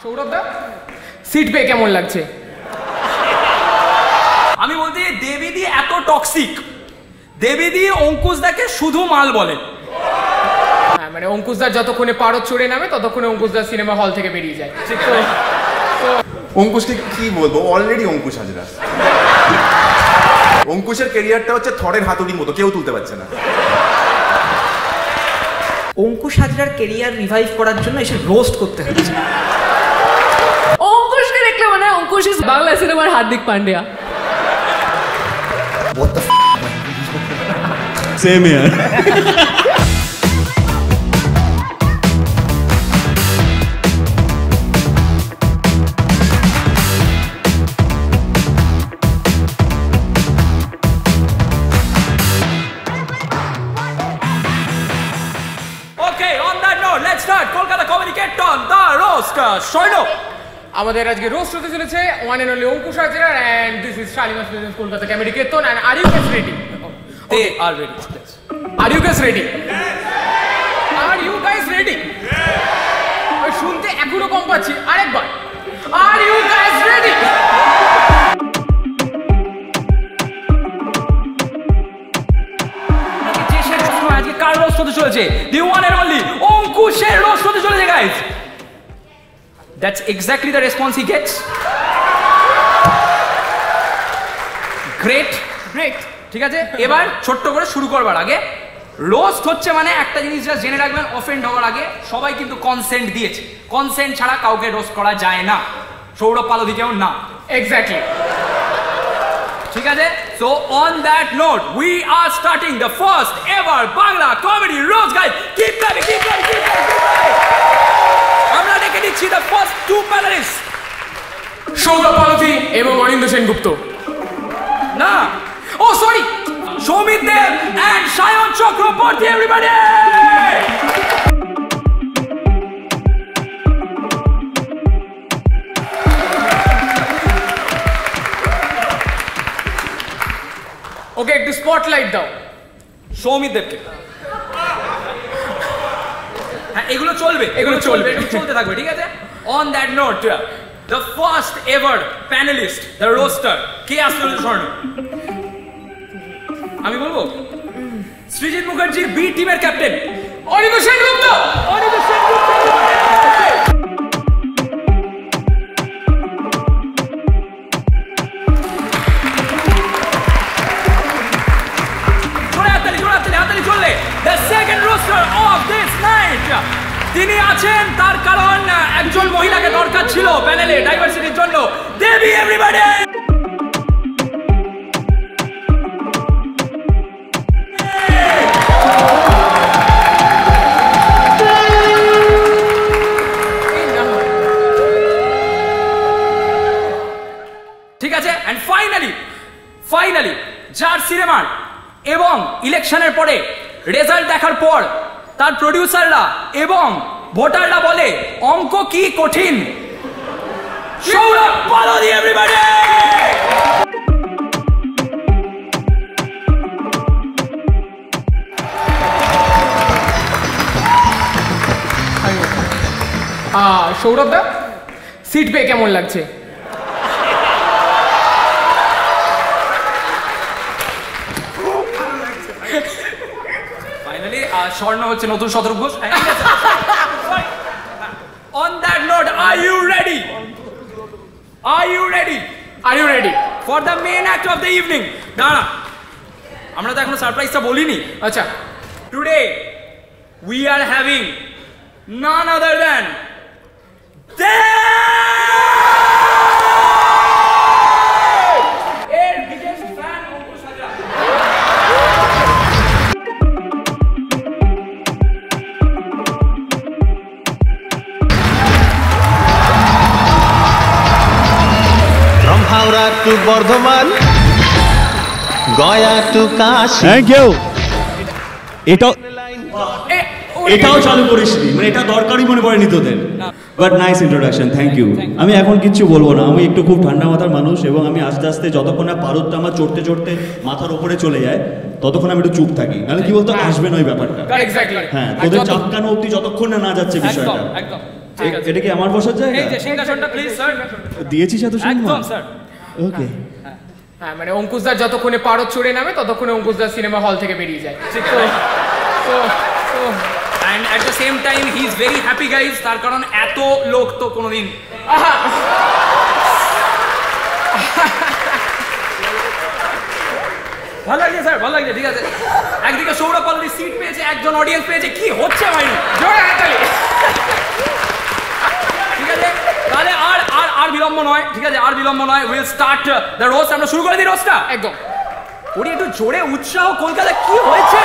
সৌরভ দা seat পেয়ে কেমন লাগছে? আমি বলতে দেবীদি এত টক্সিক, দেবীদি অঙ্কুশদাকে শুধু মাল বলে। হ্যাঁ মানে অঙ্কুশদার যতক্ষণে পারদ চড়ে নামে ততক্ষণে অঙ্কুশদার সিনেমা হল থেকে বেরিয়ে যায়। অঙ্কুশকে কি বলবো, অলরেডি অঙ্কুশ হাজরা। অঙ্কুশের ক্যারিয়ারটা হচ্ছে থরের হাতুড়ির মতো, কেউ তুলতে পারছে না। অঙ্কুশ হাজরার ক্যারিয়ার রিভাইভ করার জন্য এসে রোস্ট করতে হচ্ছে। অঙ্কুশকে দেখলে মনে হয় অঙ্কুশ ইজ বাংলা সিনেমার Hardik Pandya. What the Same here. Okay, on that note, let's start Kolkata Communicator, the roaster. Shoino. আমাদের আজকে রোস্ট হতে চলেছে one and only Ankush Hazra and this is Shalimar's presents Kolkata comedy কেতন and are you guys ready? They are ready. Are you guys ready? Are you guys ready? ওই শুনতে এখনো কম পাচ্ছি, আরেকবার আর ইউ গাইস রেডি? যে সে রোস্ট নয়, আজকে কার রোস্ট হতে চলেছে? The one and only অঙ্কুশের রোস্ট হতে চলেছে guys. That's exactly the response he gets. Great. ঠিক আছে, এবার ছোট্ট করে শুরু করবার আগে রোস্ট হচ্ছে মানে একটা জিনিস যা জেনে রাখবেন, অফেন্ড হওয়ার আগে সবাই কিন্তু কনসেন্ট দিয়েছে। কনসেন্ট ছাড়া কাউকে রোস্ট করা যায় না, সৌরভ পালদিকেও না। এক্স্যাক্টলি, ঠিক আছে। So on that note we are starting the first ever Bangla comedy roast guys. Keep clapping, keep clapping, keep clapping. আমরা দেখে নিচ্ছি the first two panelist, Saurav Palthi এবং অরিন্দ সেনগুপ্ত। না, ও sorry, Soumit Deb and Sayan Chakraborty. Everybody okay, একটু স্পটলাইট দাও সৌমিত দেবকে। হ্যাঁ, এগুলো চলবে, এগুলো চলতে থাকবে, ঠিক আছে। On that note the first ever panelist, the roaster, কে আসলে স্বর্ণ? আমি বলবো সৃজিত মুখার্জির বি টিমের ক্যাপ্টেন অরিন্দ সেনগুপ্ত। হাতালি চললে the second roaster of this night. তিনি আছেন তার কারণ একজন মহিলাকে দরকার ছিল প্যানেলে ডাইভার্সিটির জন্য। দেবী, এভরিবডি। ঠিক আছে, এন্ড ফাইনালি যার সিনেমার এবং ইলেকশনের পরে রেজাল্ট দেখার পর তার প্রডিউসাররা এবং ভোটাররা বলে অঙ্ক কি কঠিন, সৌরভ পালদি। এভরিবডি। সৌরভ দা সিট পেয়ে কেমন লাগছে? ফাইনালি স্বর্ণ হচ্ছে নতুন Shatarup Ghosh. On that note, are you ready? Are you ready? Are you ready for the main act of the evening? দাঁড়া, আমরা তো এখনো সারপ্রাইজটা বলিনি। আচ্ছা, today we are having none other than এর biggest fan Ankush Hazra. Howrah to Bardhaman, Gaya to Kashi. Thank you. এটাও চালু করিসনি, মানে এটা দরকারই মনে পড়েনি তোদের। But nice introduction, thank you. আমি এখন কিচ্ছু বলবো না, আমি একটু খুব ঠান্ডা মাথার মানুষ এবং আমি আস্তে আস্তে যতক্ষণ না পারদটা আমার চড়তে চড়তে মাথার উপরে চলে যায় ততক্ষণ আমি একটু চুপ থাকি, নাহলে কি বলতো আসবে না ওই ব্যাপারটা। এক্স্যাক্টলি, হ্যাঁ, তোদের চাপকানো অবধি যতক্ষণ না যাচ্ছে বিষয়টা। একদম এটা কি আমার বসার জায়গা? এই যে সিংহাসনটা প্লিজ স্যার। দিয়েছিস এত সম্মান? একদম স্যার। ওকে। হ্যাঁ মানে অঙ্কুশদার যতক্ষণে পারদ চড়ে নামে ততক্ষণে অঙ্কুশদার সিনেমা হল থেকে বেরিয়ে যায়। And at the same time he is very happy guys, তার কারণ এত লোক তো কোনোদিন ভালো লাগছে স্যার, ভালো লাগছে, ঠিক আছে। একদিকে সৌরভ অলরেডি সিট পেয়েছে, একজন অডিয়েন্স পেয়েছে, কি হচ্ছে ভাই? জোরে হাততালি। ঠিক আছে, তাহলে আর বিলম্ব নয়, ঠিক আছে, আর বিলম্ব নয়, উইল স্টার্ট দ্য রোস্ট। আমরা শুরু করে দিই রোস্টটা। একদম। ওরে একটু জোরে উৎসাহ, কলকাতা কি হয়েছে?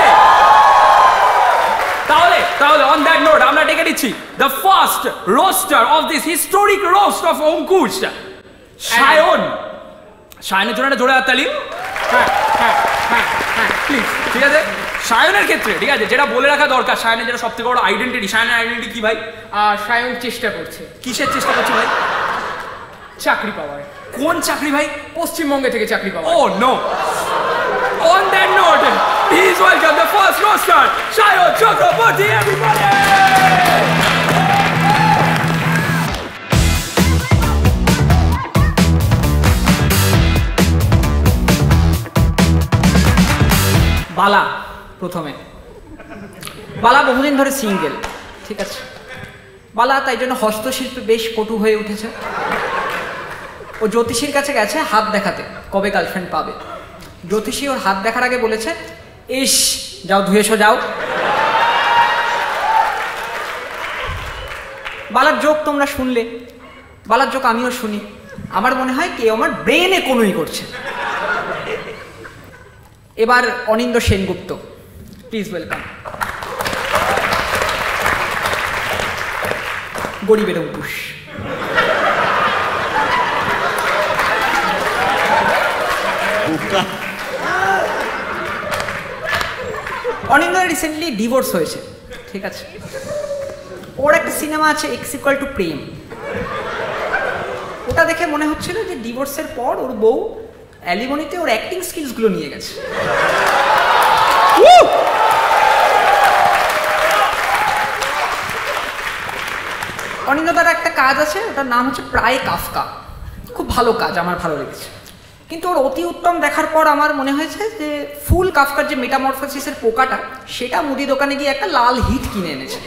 তাহলে অন দ্যাট নোট আমরা ডেকে দিচ্ছি the first roaster of this historic roast of Ankush, Sayan. সায়নের জন্য একটা জোরে হাততালি। হ্যাঁ প্লিজ। ঠিক আছে, সায়নের ক্ষেত্রে ঠিক আছে যেটা বলে রাখা দরকার, সায়নের যেটা সবথেকে বড় আইডেন্টিটি, সায়নের আইডেন্টিটি কি ভাই? সায়ন চেষ্টা করছে। কিসের চেষ্টা করছে ভাই? চাকরি পাওয়ার। কোন চাকরি ভাই? পশ্চিমবঙ্গে থেকে চাকরি পাওয়া। Oh no! On that note, please welcome the first roster, Sayon Chakraborty, everybody! বালা প্রথমে। বালা বহুদিন ধরে সিঙ্গেল, ঠিক আছে। বালা তাই জন্য হস্তশিল্পে বেশ পটু হয়ে উঠেছে। ও জ্যোতিষীর কাছে গেছে হাত দেখাতে কবে গার্লফ্রেন্ড পাবে। জ্যোতিষী ওর হাত দেখার আগে বলেছে, ইস যাও ধুয়ে এসো যাও। বালার জোক তোমরা শুনলে, বালার জোক আমিও শুনি। আমার মনে হয় কেউ আমার ব্রেনে কোনোই করছে। এবার অনিন্দ্য সেনগুপ্ত, প্লিজ ওয়েলকাম। গরিবের অঙ্কুশ। অনিন্দ্য রিসেন্টলি ডিভোর্স হয়েছে, ঠিক আছে। ওর একটা সিনেমা আছে X= প্রেম। ওটা দেখে মনে হচ্ছিল যে ডিভোর্সের পর ওর বউ অ্যালিমনিতে ওর অ্যাক্টিং স্কিলসগুলো নিয়ে গেছে। অনিন্দ্যদার একটা কাজ আছে, ওটার নাম হচ্ছে প্রায় কাফকা। খুব ভালো কাজ, আমার ভালো লেগেছে। কিন্তু ওর অতি উত্তম দেখার পর আমার মনে হয়েছে যে ফুল কাফকার যে মেটামরফোসিসের পোকাটা, সেটা মুদি দোকানে গিয়ে একটা লাল হিট কিনে এনেছে।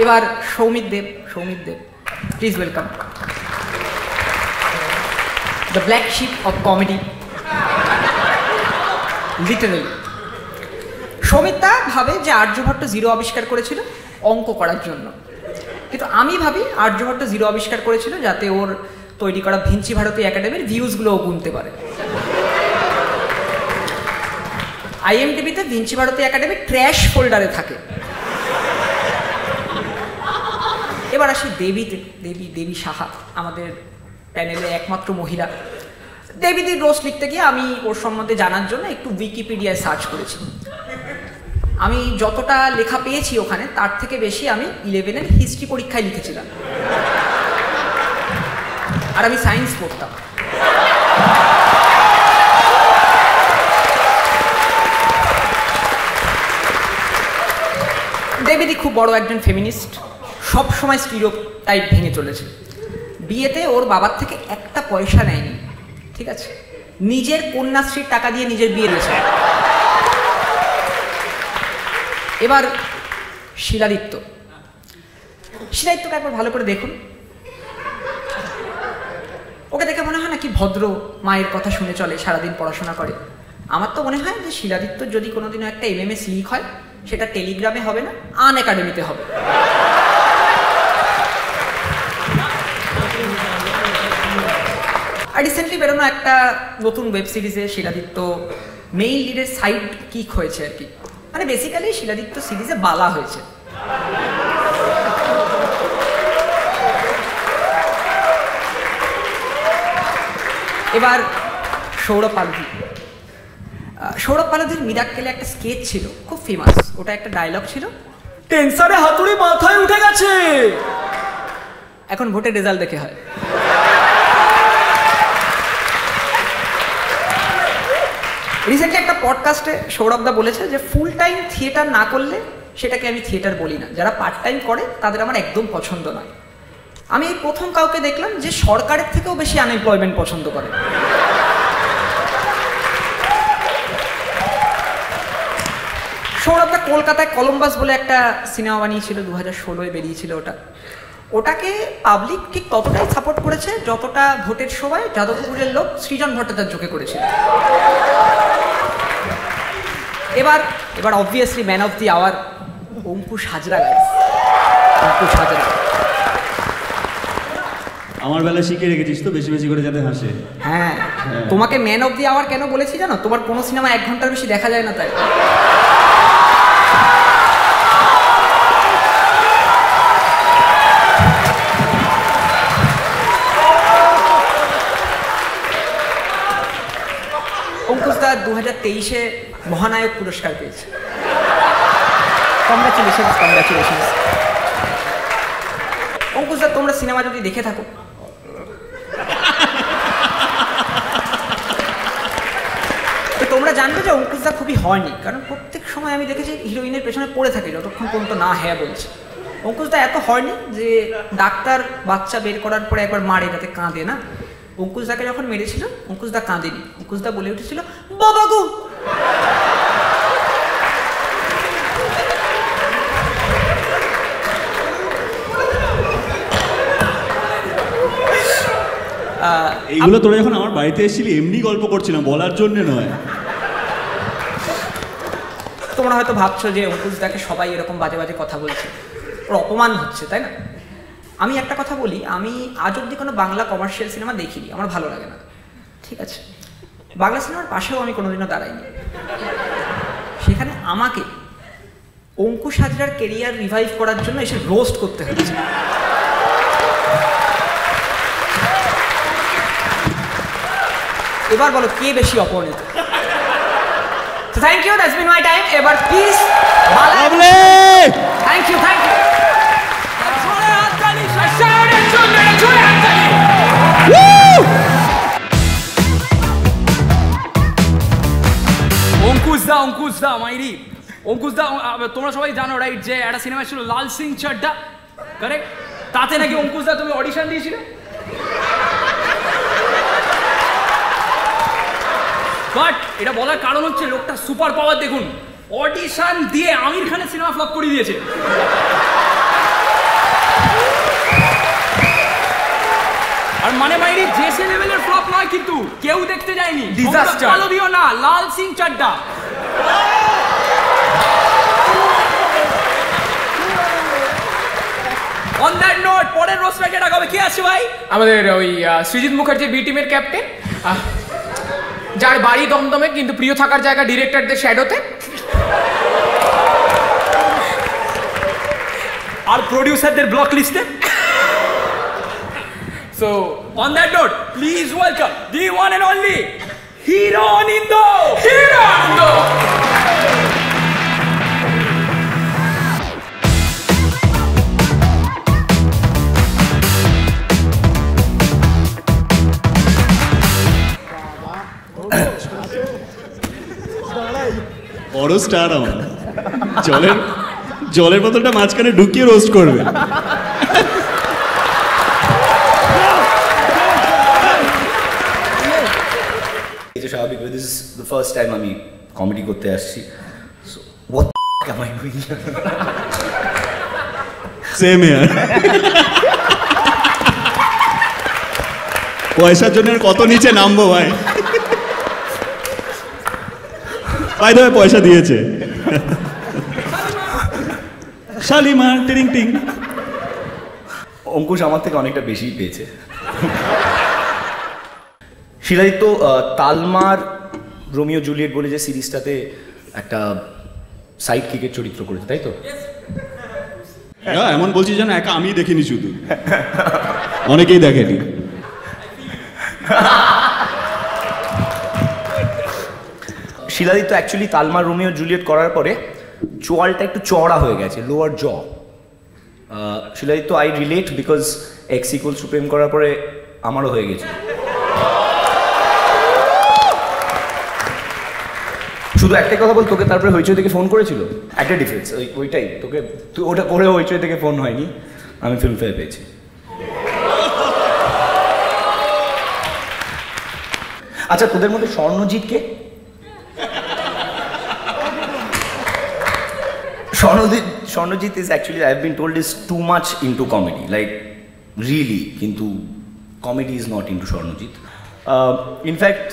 এবার Soumit Deb, please welcome. The black sheep of comedy, literally. সৌমিতদা ভাবে যে আর্যভট্ট জিরো আবিষ্কার করেছিল অঙ্ক করার জন্য, কিন্তু আমি ভাবি আর্যভট্ট জিরো আবিষ্কার করেছিল যাতে ওর তৈরি করা ভিঞ্চি ভারতী একাডেমির ভিউজগুলো গুনতে পারে। IMDb-তে ভিঞ্চি ভারতী একাডেমি ট্র্যাশ ফোল্ডারে থাকে। এবার আসি দেবীতে। দেবী সাহা আমাদের প্যানেলে একমাত্র মহিলা। দেবীদির রোস্ট লিখতে গিয়ে আমি ওর সম্বন্ধে জানার জন্য একটু উইকিপিডিয়ায় সার্চ করেছি। আমি যতটা লেখা পেয়েছি ওখানে, তার থেকে বেশি আমি 11-এর হিস্ট্রি পরীক্ষায় লিখেছিলাম, আর আমি সায়েন্স পড়তাম। দেবীদি খুব বড় একজন ফেমিনিস্ট, সব সময় স্টিরিওটাইপ ভেঙে চলেছে। বিয়েতে ওর বাবার থেকে একটা পয়সা নেয়নি, ঠিক আছে। নিজের কন্যাশ্রীর টাকা দিয়ে নিজের বিয়ে দিয়েছে। এবার শিলাদিত্যকে একবার ভালো করে দেখুন। ওকে দেখে মনে হয় না কি ভদ্র মায়ের কথা শুনে চলে, সারাদিন পড়াশোনা করে। আমার তো মনে হয় যে শিলাদিত্য যদি কোনোদিনও একটা MMS লিক হয়, সেটা টেলিগ্রামে হবে না, আনএকাডেমিতে হবে। আর রিসেন্টলি বেরোনো একটা নতুন ওয়েব সিরিজে শিলাদিত্য মেইন লিডের সাইড কিক হয়েছে আর কি। মানে বেসিক্যালি শিলাদিত্য সিরিজে বালা হয়েছে। এবার সৌরভ পালধির মিরাক্কেলে একটা স্কেচ ছিল, খুব ফেমাস। ওটা একটা ডায়লগ ছিল, টেন্সারে হাতুড়ি মাথায় উঠে গেছে। এখন ভোটের রেজাল্ট দেখে হয়। রিসেন্টলি একটা পডকাস্টে সৌরভদা বলেছে যে ফুল টাইম থিয়েটার না করলে সেটাকে আমি থিয়েটার বলি না। যারা পার্ট টাইম করে তাদের আমার একদম পছন্দ নয়। আমি এই প্রথম কাউকে দেখলাম যে সরকারের থেকেও বেশি আনএমপ্লয়মেন্ট পছন্দ করে। সৌরভদা কলকাতায় কলম্বাস বলে একটা সিনেমা বানিয়েছিল, 2016-এ বেরিয়েছিল ওটা। ওটাকে পাবলিক ঠিক ততটাই সাপোর্ট করেছে যতটা ভোটের সময় যাদবপুরের লোক সৃজন ভট্টাচার্যকে করেছিল। এবার obviously man of the hour Ankush Hazra guys, Ankush Hazra. আমার বেলা শিখে রেখেছিস তো বেশি বেশি করে যাতে হাসে। হ্যাঁ, তোমাকে ম্যান অফ দি আওয়ার কেন বলেছি জানো? তোমার কোনো সিনেমা 1 ঘন্টার বেশি দেখা যায় না তাই। অঙ্কুশদা 2023-এ মহানায়ক পুরস্কার পেয়েছে। Congratulations, congratulations. অঙ্কুশদা তোমরা সিনেমা যদি দেখে থাকো, তো তোমরা জানবে যে অঙ্কুশদা খুবই হয়নি, কারণ প্রত্যেক সময় আমি দেখেছি হিরোইনের পেছনে পড়ে থাকে যতক্ষণ পর্যন্ত না হ্যাঁ বলছে। অঙ্কুশদা এত হয়নি যে ডাক্তার বাচ্চা বের করার পরে একবার মারে যাতে কাঁদে না। অঙ্কুশদাকে যখন মেরেছিল অঙ্কুশদা কাঁদেনি, অঙ্কুশদা বলে উঠেছিল বাবা গো। এইগুলো তোরা যখন আমার বাড়িতে এসেছিলি এমনি গল্প করছিলাম, বলার জন্য নয়। তোমরা হয়তো ভাবছো যে অঙ্কুশদাকে সবাই এরকম বাজে বাজে কথা বলছে, ওর অপমান হচ্ছে, তাই না? আমি একটা কথা বলি, আমি আজ অব্দি কোনো বাংলা কমার্শিয়াল সিনেমা দেখিনি, আমার ভালো লাগে না, ঠিক আছে? বাংলা সিনেমার পাশেও আমি কোনোদিনও দাঁড়াইনি। সেখানে আমাকে অঙ্কুশ হাজরার কেরিয়ার রিভাইভ করার জন্য এসে রোস্ট করতে হচ্ছে। এবার বলো কে বেশি অপমানিত? Thank you, that's been my time. এবার please thank you, thank you. অঙ্কুশদা মাইরি, অঙ্কুশদা তোমরা সবাই জানো রাইট যে একটা সিনেমা ছিল লাল সিং চাড্ডা, কারেক্ট? তাতে নাকি অঙ্কুশদা তুমি অডিশন দিয়েছিলে। বাট এটা বলার কারণ হচ্ছে লোকটা সুপার পাওয়ার দেখুন, অডিশন দিয়ে আমির খানের সিনেমা ফ্লপ করে দিয়েছে। আর মানে মাইরি জেসে লেভেলের ফ্লপ নয়, কিন্তু কেউ দেখতে যায়নি, ডিজাস্টার। ভালো দিও না, Lal Singh Chaddha. On that note, পরের রোস্টারকে ডাকাবে কে আছে ভাই? আমাদের ওই সৃজিত মুখার্জি বি টিমের ক্যাপ্টেন, যার বাড়ি দমদমে কিন্তু প্রিয় থাকার জায়গা ডিরেক্টরদের শ্যাডোতে। আর প্রোডিউসারদের ব্লক লিস্টে। So on that note, please welcome the one and only Hero Nindo. Hero Nindo. বড় স্টার আমার, জলের বোতলটা মাঝখানে ঢুকিয়ে রোস্ট করবে। এটা স্বাভাবিক, this is the first time আমি কমেডি করতে আসছি। So what am I doing here? Same ইয়ার। পয়সার জন্য কত নিচে নামবো ভাই। ভাই তো পয়সা দিয়েছে। শালিমার টিং টিং। অঙ্কুশ আমার থেকে অনেকটা বেশিই পেয়েছে। শিলাদিত্য তালমার রোমিও জুলিয়েট বলে যে সিরিজটাতে একটা সাইড কিকের চরিত্র করেছে, তাই তো? এমন বলছি যেন একা আমি দেখিনি, শুধু অনেকেই দেখেনি। শিলাদিত্য অ্যাকচুয়ালি তালমার রোমিও জুলিয়েট করার পরে চোয়ালটা একটু চওড়া হয়ে গেছে, lower jaw. Shiladitya I relate because x equals to প্রেম করার পরে আমারও হয়ে গেছে। শুধু একটাই কথা বল, তোকে তারপরে হইচই থেকে ফোন করেছিল? একটা ডিফারেন্স, ওইটাই তোকে, তুই ওটা করে হইচই থেকে ফোন হয়নি, আমি ফিল্মফেয়ার পেয়েছি। আচ্ছা, তোদের মধ্যে স্বর্ণজিৎ কে? Swarnajit is actually, I have been told, is too much into comedy, like really, কিন্তু comedy is not into Swarnajit. In fact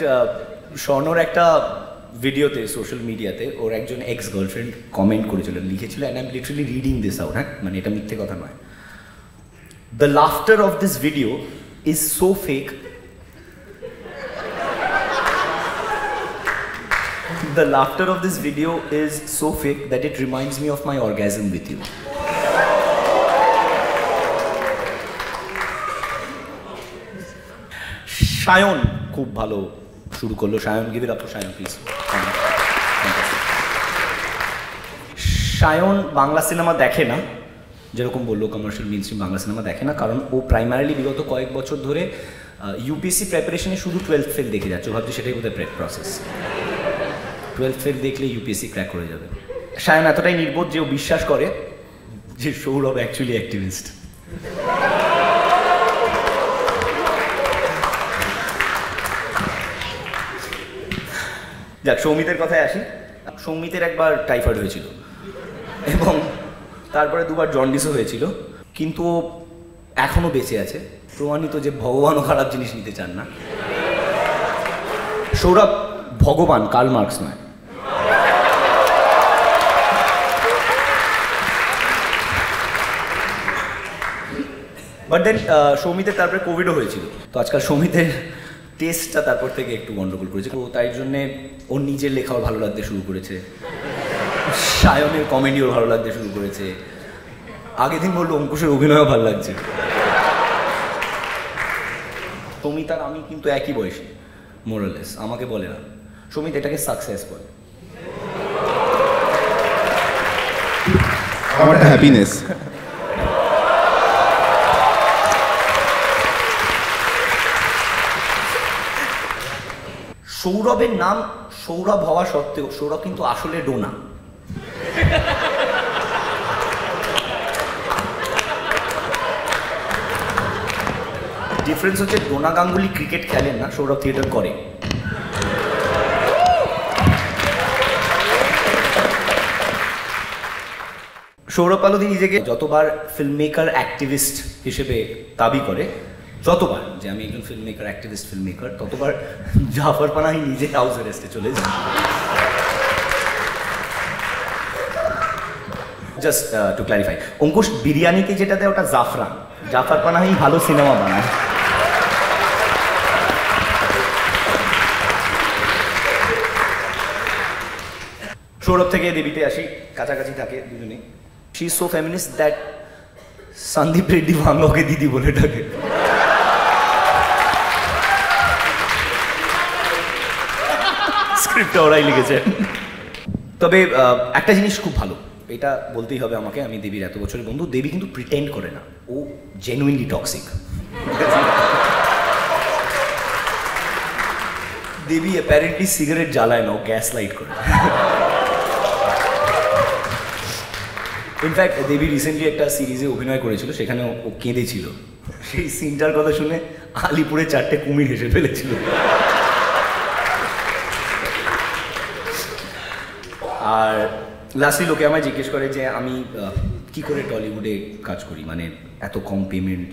স্বর্ণর একটা ভিডিওতে সোশ্যাল মিডিয়াতে ওর একজন এক্স গার্লফ্রেন্ড কমেন্ট করেছিল, লিখেছিল, and I am literally reading this out, হ্যাঁ, মানে এটা মিথ্যে কথা নয়। The laughter of this video is so fake, the laughter of this video is so fake that it reminds me of my orgasm with you. Sayan খুব ভালো শুরু করলো। Sayan, give it up for Sayan please. Sayan Bangla cinema দেখে না, যেরকম বললো commercial mainstream Bangla cinema দেখে না, কারণ ও প্রাইমারিলি বিগত কয়েক বছর ধরে ইউপিএসসি প্রিপারেশনে শুধু 12th ফেল দেখে যাচ্ছে। ও ভাবছে সেটাই বোধহয় প্রেপ প্রসেস, 12th ফেল দেখলে ইউপিএসসি ক্র্যাক করে যাবে। সায়ন এতটাই নির্বোধ যে ও বিশ্বাস করে যে সৌরভ অ্যাকচুয়ালি অ্যাক্টিভিস্ট। যাক, সৌমিতের কথায় আসি। সৌমিতের একবার টাইফয়েড হয়েছিল এবং তারপরে দুবার জন্ডিসও হয়েছিল, কিন্তু ও এখনো বেঁচে আছে, প্রমাণিত যে ভগবানও খারাপ জিনিস নিতে চান না। সৌরভ ভগবান, কার্ল মার্কস নয়। বাট দেন সৌমিতের তারপরে কোভিডও হয়েছিল, তো আজকাল সৌমিতের টেস্টটা তারপর থেকে একটু গন্ডগোল করেছে। তো তাই জন্যে ওর নিজের লেখাও ভালো লাগতে শুরু করেছে, সায়নের কমেডিও ভালো লাগতে শুরু করেছে, আগের দিন বললো অঙ্কুশের অভিনয়ও ভালো লাগছে। সৌমিত আর আমি কিন্তু একই বয়সী মোরালেস, আমাকে বলে না, সৌমিত এটাকে সাকসেস বলে, আমারটা হ্যাপিনেস। সৌরভের নাম সৌরভ হওয়া সত্ত্বেও সৌরভ কিন্তু আসলে ডোনা। ডিফারেন্স হচ্ছে ডোনা গাঙ্গুলি ক্রিকেট খেলেন না, সৌরভ থিয়েটার করে। সৌরভ পালোধি নিজেকে যতবার ফিল্ম মেকার অ্যাক্টিভিস্ট হিসেবে দাবি করে, যতবার যে আমি একজন film maker activist film maker, ততবার জাফর পানাহি নিজে হাউস অ্যারেস্টে চলে যান। জাস্ট টু ক্ল্যারিফাই, অঙ্কুশ বিরিয়ানিতে যেটা দেয় ওটা জাফরান, জাফর পানাহি ভালো সিনেমা বানায়। সৌরভ থেকে দেবীতে আসি, কাছাকাছি থাকে দুজনেই। She is so feminist that Sandeep Reddy ভাঙ্গকে দিদি বলে ডাকে। স্ক্রিপ্টটা ওরাই লিখেছে। তবে একটা জিনিস খুব ভালো, এটা বলতেই হবে আমাকে, আমি দেবীর এত বছরের বন্ধু, দেবী কিন্তু প্রিটেন্ড করে না, ও জেনুইনলি টক্সিক। দেবী অ্যাপারেন্টলি সিগারেট জ্বালায় না, ও গ্যাস লাইট করে। ইনফ্যাক্ট দেবী রিসেন্টলি একটা সিরিজে অভিনয় করেছিল, সেখানে ও কেঁদেছিল। সেই সিনটার কথা শুনে আলিপুরে 4টে কুমির হেসে ফেলেছিল। আর লাস্টলি লোকে আমায় জিজ্ঞেস করে যে আমি কি করে টলিউডে কাজ করি, মানে এত কম পেমেন্ট,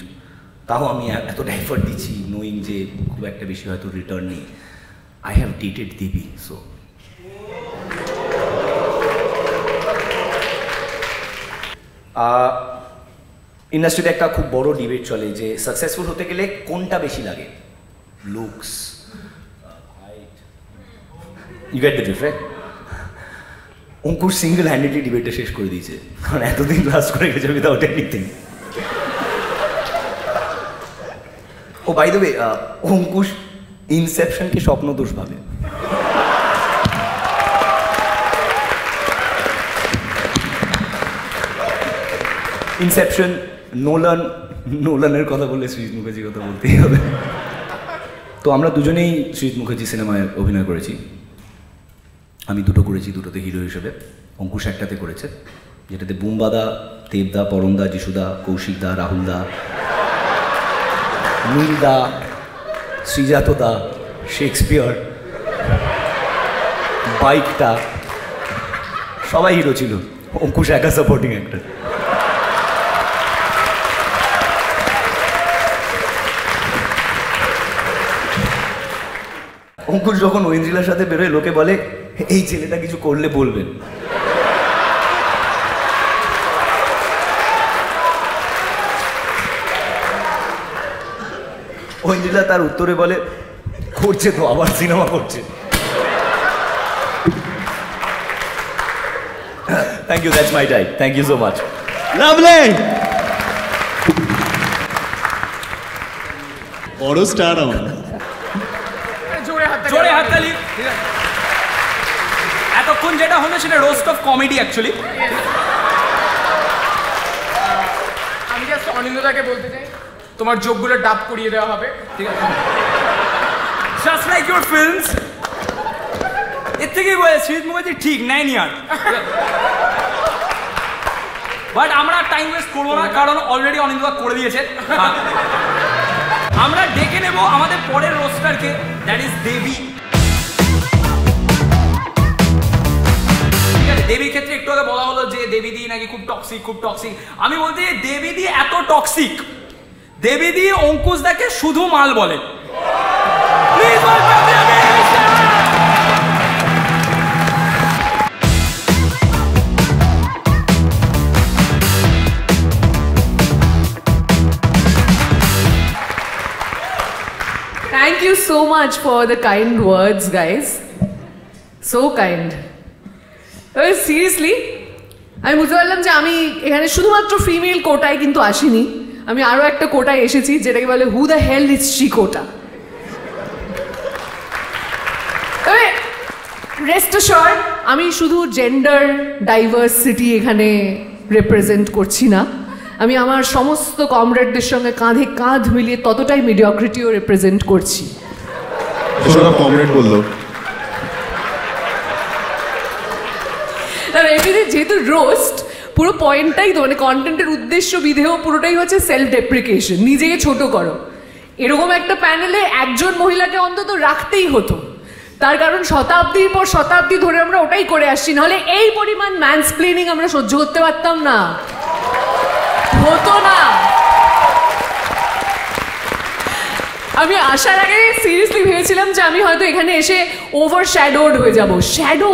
তাও আমি এতটা এফর্ট দিচ্ছি, নোয়িং যে খুব একটা বেশি হয়তো রিটার্ন নেই। I have dated Debi, so ইন্ডাস্ট্রিতে একটা খুব বড় ডিবেট চলে যে সাকসেসফুল হতে গেলে কোনটা বেশি লাগে, looks, height, you get the difference. Ankush single handedly ডিবেটটা শেষ করে দিয়েছে, কারণ এতদিন লাস্ট করে গেছে without anything. Oh by the way, Ankush ইনসেপশনকে স্বপ্নদোষ ভাবে। ইনসেপশন, নোলানের কথা বললে সৃজিত মুখার্জির কথা বলতেই হবে। তো আমরা দুজনেই সৃজিত মুখার্জি সিনেমায় অভিনয় করেছি। আমি দুটো করেছি, দুটোতে হিরো হিসেবে। অঙ্কুশ একটাতে করেছে, যেটাতে বুম্বাদা, দেবদা, পরমদা, যিশুদা, কৌশিকদা, রাহুলদা, নীলদা, শ্রীজাতদা, শেক্সপিয়ার, বাইকটা, সবাই হিরো ছিল। অঙ্কুশ একা সাপোর্টিং অ্যাক্টর। অঙ্কুশ যখন ঐন্দ্রিলার সাথে বেরোয়, লোকে বলে এই ছেলেটা কিছু করলে বলবেন। ঐন্দ্রিলা তার উত্তরে বলে, করছে তো, আবার সিনেমা করছে। Thank you, that's my type. Thank you so much. Lovely, বড় স্টার আমার। জোরে হাততালি। এতক্ষণ যেটা হলো সেটা রোস্ট অফ কমেডি অ্যাকচুয়ালি। আমি জাস্ট অনিন্দদাকে বলতে চাই, তোমার যোগগুলো ডাব করিয়ে দেওয়া হবে, ঠিক আছে? Just like your films. এর থেকেই বলে সুজিত মুখার্জি ঠিক নেয়নি আর। বাট আমরা টাইম ওয়েস্ট করবো না, কারণ অলরেডি অনিন্দা করে দিয়েছে। আমরা ডেকে নেব আমাদের পরের রোস্টারকে, দ্যাট ইজ দেবী। ঠিক আছে, দেবীর ক্ষেত্রে একটু আগে বলা হলো যে দেবীদি নাকি খুব টক্সিক, খুব টক্সিক। আমি বলতে দেবীদি এত টক্সিক, দেবীদি অঙ্কুশ দাকে শুধু মাল বলে। Please welcome Debi. Thank you so much for the kind words, guys. So kind. Seriously, আমি বুঝতে পারলাম যে আমি এখানে শুধুমাত্র ফিমেল কোটায় কিন্তু আসিনি, আমি আরো একটা কোটায় এসেছি, যেটাকে বলে who the hell is she quota. তবে রেস্ট অ্যাশিওর্ড, আমি শুধু জেন্ডার ডাইভার্সিটি এখানে রিপ্রেজেন্ট করছি না, আমি আমার সমস্ত কমরেডদের সঙ্গে কাঁধে কাঁধ মিলিয়ে ততটাই মিডিওক্রিটিও রিপ্রেজেন্ট করছি। কমরেড বললো, এমনিতে যেহেতু রোস্ট পুরো পয়েন্টটাই তো, মানে কন্টেন্টের উদ্দেশ্য বিধেয় পুরোটাই হচ্ছে সেলফ ডেপ্রিকেশন, নিজেকে ছোট করো। এরকম একটা প্যানেলে একজন মহিলাকে অন্তত রাখতেই হতো, তার কারণ শতাব্দীর পর শতাব্দী ধরে আমরা ওটাই করে আসছি, নাহলে এই পরিমাণ ম্যানসপ্লেনিং আমরা সহ্য করতে পারতাম না, হতো না। আমি আসার আগে সিরিয়াসলি ভেবেছিলাম যে আমি হয়তো এখানে এসে ওভার শ্যাডোড হয়ে যাব। শ্যাডো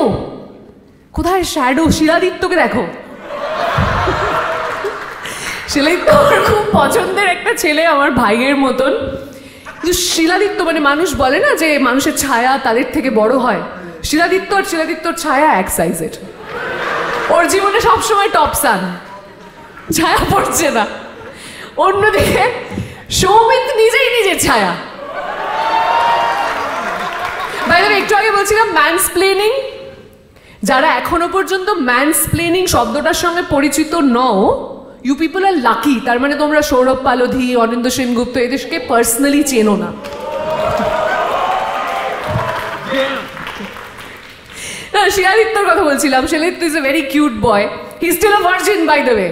কোথায়? শ্যাডো শিলাদিত্যকে দেখো, শিলাদিত্য আমার খুব পছন্দের একটা ছেলে, আমার ভাইয়ের মতন। কিন্তু শিলাদিত্য মানে মানুষ বলে না যে মানুষের ছায়া তাদের থেকে বড় হয়, শিলাদিত্য আর শিলাদিত্যর ছায়া এক সাইজের। ওর জীবনে সবসময় টপ সান, ছায়া পড়ছে না। অন্যদিকে সৌমিত নিজেই নিজের ছায়া। বাইরে একটু আগে বলছিলাম ম্যানসপ্লেনিং, যারা এখনো পর্যন্ত ম্যানসপ্লেনিং শব্দটার সঙ্গে পরিচিত নও, ইউ পিপল আর লাকি। তার মানে তোমরা সৌরভ পালোধি, অনিন্দ সেনগুপ্ত এদেরকে পার্সোনালি চেনো না। শিলাদিত্যর কথা বলছিলাম। Shiladitya is a very cute boy, he is still a virgin by the way.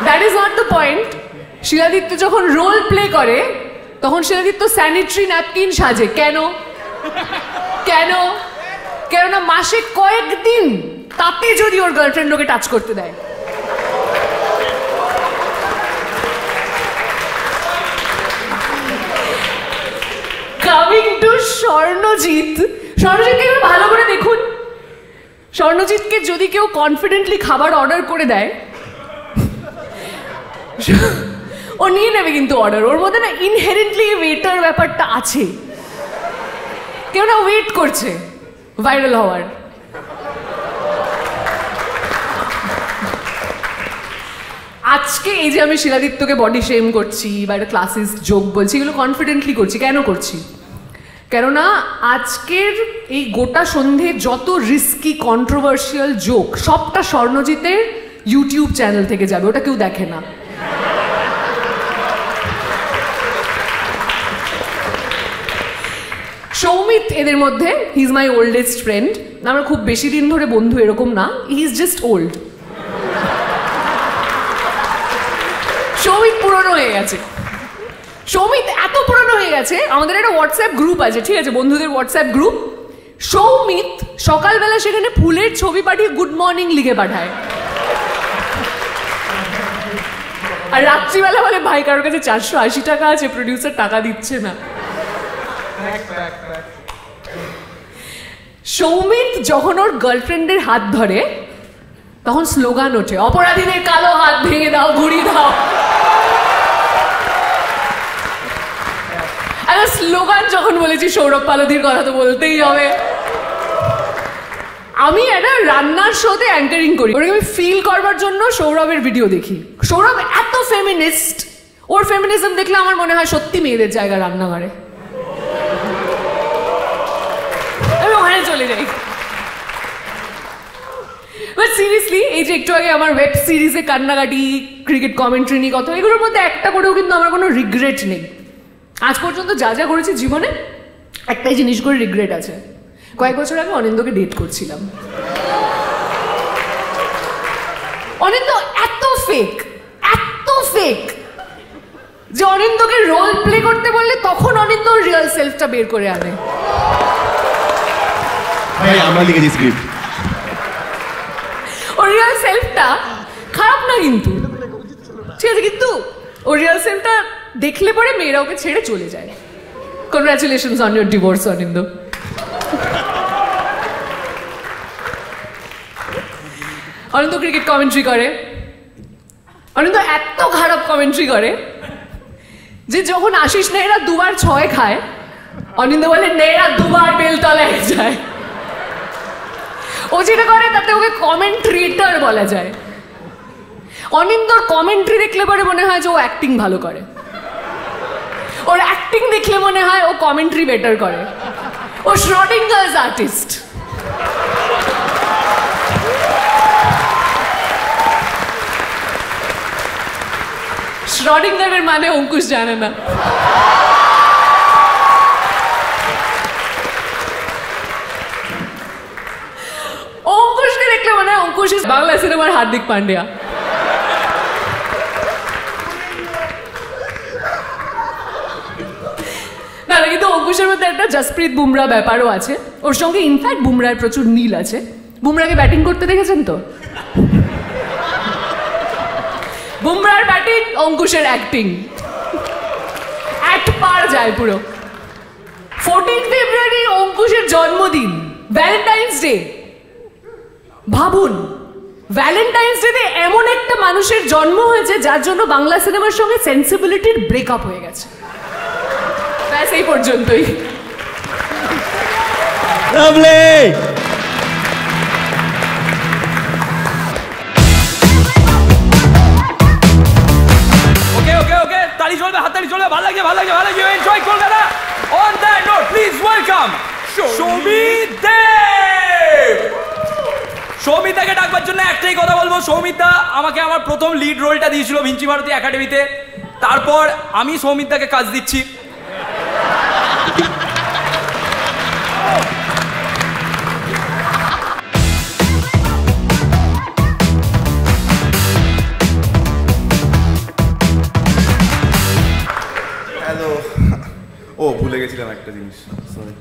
That is not the point. Shiladitya যখন রোল প্লে করে তখন শিলাদিত্য স্যানিটারি ন্যাপকিন সাজে। কেন? কেন? কেননা মাসে কয়েকদিন তাতে যদি ওর গার্লফ্রেন্ড ওকে টাচ করতে দেয়। কামিং টু স্বর্ণজিৎ, স্বর্ণজিৎকে একটু ভালো করে দেখুন। স্বর্ণজিৎকে যদি কেউ কনফিডেন্টলি খাবার অর্ডার করে দেয়, ও নিয়ে নেবে কিন্তু অর্ডার। ওর মধ্যে না ইনহেরেন্টলি ওয়েটার ব্যাপারটা আছে, কেউ না ওয়েট করছে ভাইরাল হওয়ার। আজকে এই যে আমি শিলাদিত্যকে বডি শেম করছি বা একটা ক্লাসিস্ট জোক বলছি, এগুলো কনফিডেন্টলি করছি। কেন করছি? কেননা আজকের এই গোটা সন্ধে যত রিস্কি কন্ট্রোভার্সিয়াল জোক সবটা স্বর্ণজিতের ইউটিউব চ্যানেল থেকে যাবে, ওটা কেউ দেখে না। সৌমিত এদের মধ্যে, he is my oldest friend. আমরা খুব বেশি দিন ধরে বন্ধু এরকম না, he is just old. Soumit পুরনো হয়ে গেছে। সৌমিত এত পুরনো হয়ে গেছে, আমাদের একটা হোয়াটসঅ্যাপ গ্রুপ আছে, ঠিক আছে, বন্ধুদের হোয়াটসঅ্যাপ গ্রুপ। সৌমিত সকালবেলা সেখানে ফুলের ছবি পাঠিয়ে গুড মর্নিং লিখে পাঠায়, আর রাত্রিবেলা বলে ভাই কারোর কাছে 480 টাকা আছে, প্রডিউসার টাকা দিচ্ছে না। সৌমিত যখন ওর গার্লফ্রেন্ডের হাত ধরে তখন স্লোগান ওঠে, অপরাধীদের কালো হাত ভেঙে দাও, ঘুরিয়ে দাও। আর স্লোগান যখন বলেছি সৌরভ পালোধির কথা তো বলতেই হবে। আমি একটা রান্নার শোতে অ্যাঙ্কারিং করি, ওটাকে আমি ফিল করবার জন্য সৌরভের ভিডিও দেখি। সৌরভ এত ফেমিনিস্ট, ওর ফেমিনিজম দেখলে আমার মনে হয় সত্যি মেয়েদের জায়গা রান্নাঘরে। আমি ওখানে চলে যাই। বাট সিরিয়াসলি, এই যে একটু আগে আমার ওয়েব সিরিজে কান্নাকাটি, ক্রিকেট কমেন্ট্রি নিয়ে কথা, এগুলোর মধ্যে একটা করেও কিন্তু আমার কোনো রিগ্রেট নেই। আজ পর্যন্ত যা যা করেছি জীবনে, একটাই জিনিস করে রিগ্রেট আছে। কয়েক বছর আগে অনিন্দকে ডেট করছিলাম। অনিন্দ এত ফেক যে অনিন্দকে রোল প্লে করতে বললে তখন অনিন্দ রিয়েল সেলফটা বের করে আনে। আমরা লিখেছি স্ক্রিপ্ট। ওর রিয়েল সেলফটা খারাপ না কিন্তু, ঠিক আছে, কিন্তু ওর রিয়েল সেলফটা দেখলে পরে মেয়েরা ওকে ছেড়ে চলে যায়। Congratulations on your divorce Anindya. Anindya cricket commentary করে। অনিন্দ এত খারাপ কমেন্ট্রি করে যে যখন আশিস নেহরা দুবার 6 খায়, অনিন্দ বলে নেহরা দুবার বেলতলায় যায়। ও যেটা করে তাতে ওকে কমেন্ট্রেটর বলা যায়। অনিন্দর কমেন্ট্রি দেখলে পরে মনে হয় যে ও অ্যাক্টিং ভালো করে, ওর অ্যাক্টিং দেখলে মনে হয় ও কমেন্ট্রি বেটার করে। ও শ্রডিঙ্গার্স আর্টিস্ট। শ্রডিঙ্গারের মানে অঙ্কুশ জানে না। অঙ্কুশকে দেখলে মনে হয় অঙ্কুশ বাংলা সিনেমার হার্দিক পান্ডিয়া। না, কিন্তু অঙ্কুশের মধ্যে একটা জসপ্রীত বুমরা ব্যাপারও আছে। ওর সঙ্গে ইনফ্যাক্ট বুমরার প্রচুর মিল আছে। বুমরাকে ব্যাটিং করতে দেখেছেন তো? বুমরার ব্যাটিং, অঙ্কুশের অ্যাক্টিং পার যায় পুরো। 14 ফেব্রুয়ারি অঙ্কুশের জন্মদিন, ভ্যালেন্টাইন্স ডে। ভাবুন, ভ্যালেন্টাইন্স ডে এমন একটা মানুষের জন্ম হয়েছে যার জন্য বাংলা সিনেমার সঙ্গে সেন্সিবিলিটির ব্রেকআপ হয়ে গেছে। ব্যাস এই পর্যন্তই। লাভলি। ওকে, তালি চলবে, হাততালি চলবে, ভালো লাগছে, এনজয় করবে না। On that note, please welcome Soumit Deb. সৌমিতাকে ডাকবার জন্য একটাই কথা বলবো, সৌমিতা আমাকে আমার প্রথম লিড রোলটা দিয়েছিল ভিঞ্চি ভারতী একাডেমিতে, তারপর আমি সৌমিতাকে কাজ দিচ্ছি। হ্যালো। ও ভুলে গেছিলাম একটা জিনিস, সরি।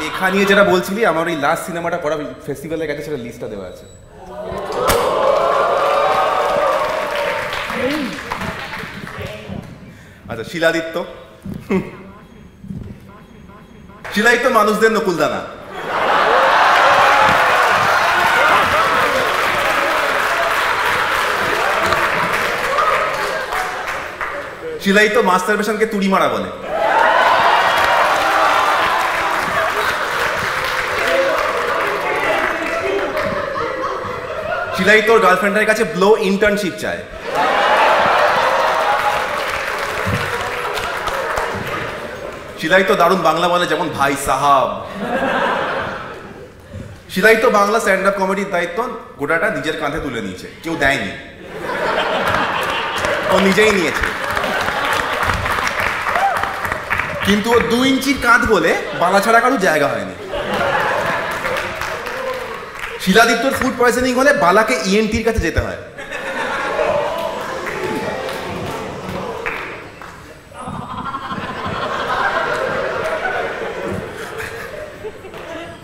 লেখা নিয়ে যেটা বলছিলি, আমার এই লাস্ট সিনেমাটা করা ফেস্টিভ্যালের কাছে সেটা লিস্টটা দেওয়া আছে। আচ্ছা, শিলাদিত্য। শিলাদিত্য মানুষদের নকুলদানা। শিলাদিত্য মাস্টারবেশনকে তুড়ি মারা বলে। শিলাদিত্য ওর গার্লফ্রেন্ডের কাছে ব্লো ইন্টার্নশিপ চায়। শিলাদিত্য দারুণ বাংলা বলে, যেমন ভাই সাহাব। শিলাদিত্য বাংলা স্ট্যান্ড আপ কমেডির দায়িত্ব গোটাটা নিজের কাঁধে তুলে নিয়েছে, কেউ দেয়নি। ও ও নিজেই নিয়েছে, কিন্তু ও 2 ইঞ্চির কাঁধ বলে বালা ছাড়া কারো জায়গা হয়নি। শিলাদিত্যর ফুড পয়জনিং হলে বালাকে ইএনটির কাছে যেতে হয়।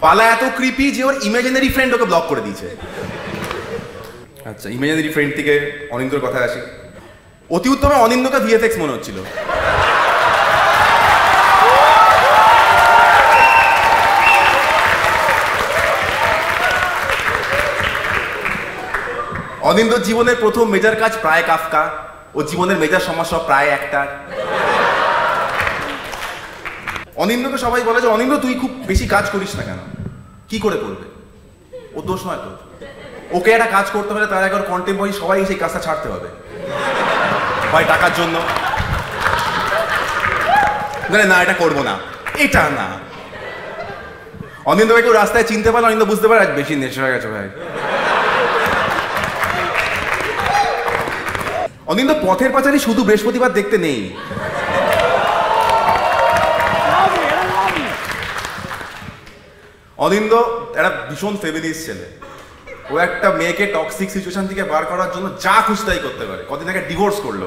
বালা এত ক্রিপি যে ওর ইমাজিনারি ফ্রেন্ড ওকে ব্লক করে দিয়েছে। আচ্ছা, ইমাজিনারি ফ্রেন্ড থেকে অনিন্দর কথা আসি। অতি উত্তমে অনিন্দকে ভিএফএক্স মনে হচ্ছিল। অনিন্দর জীবনের প্রথম মেজর কাজ প্রায় কাফকা, ও জীবনের মেজর সমস্যা প্রায় একটা। অনিন্দকে সবাই বলে যে অনিন্দ তুই খুব বেশি কাজ করিস না কেন, কি করে করবে, ও দোষ নয় তো, ওকে একটা কাজ করতে হলে তার একবার কন্টেম্পোরারি সবাই সেই কাজটা ছাড়তে হবে, হয় টাকার জন্য, না এটা করবো না, এটা না। অনিন্দ ভাই কেউ রাস্তায় চিনতে পারলে অনিন্দ বুঝতে পারে আজ বেশি নেশা হয়ে গেছে ভাই। অনিন্দ পথের পাঁচালী শুধু বৃহস্পতিবার দেখতে নেই, অনিন্দ একটা ভীষণ ফেমিনিস্ট ছেলে। ও একটা মেয়েকে টক্সিক সিচুয়েশন থেকে বার করার জন্য যা খুশি তাই করতে পারে। কদিন আগে ডিভোর্স করলো।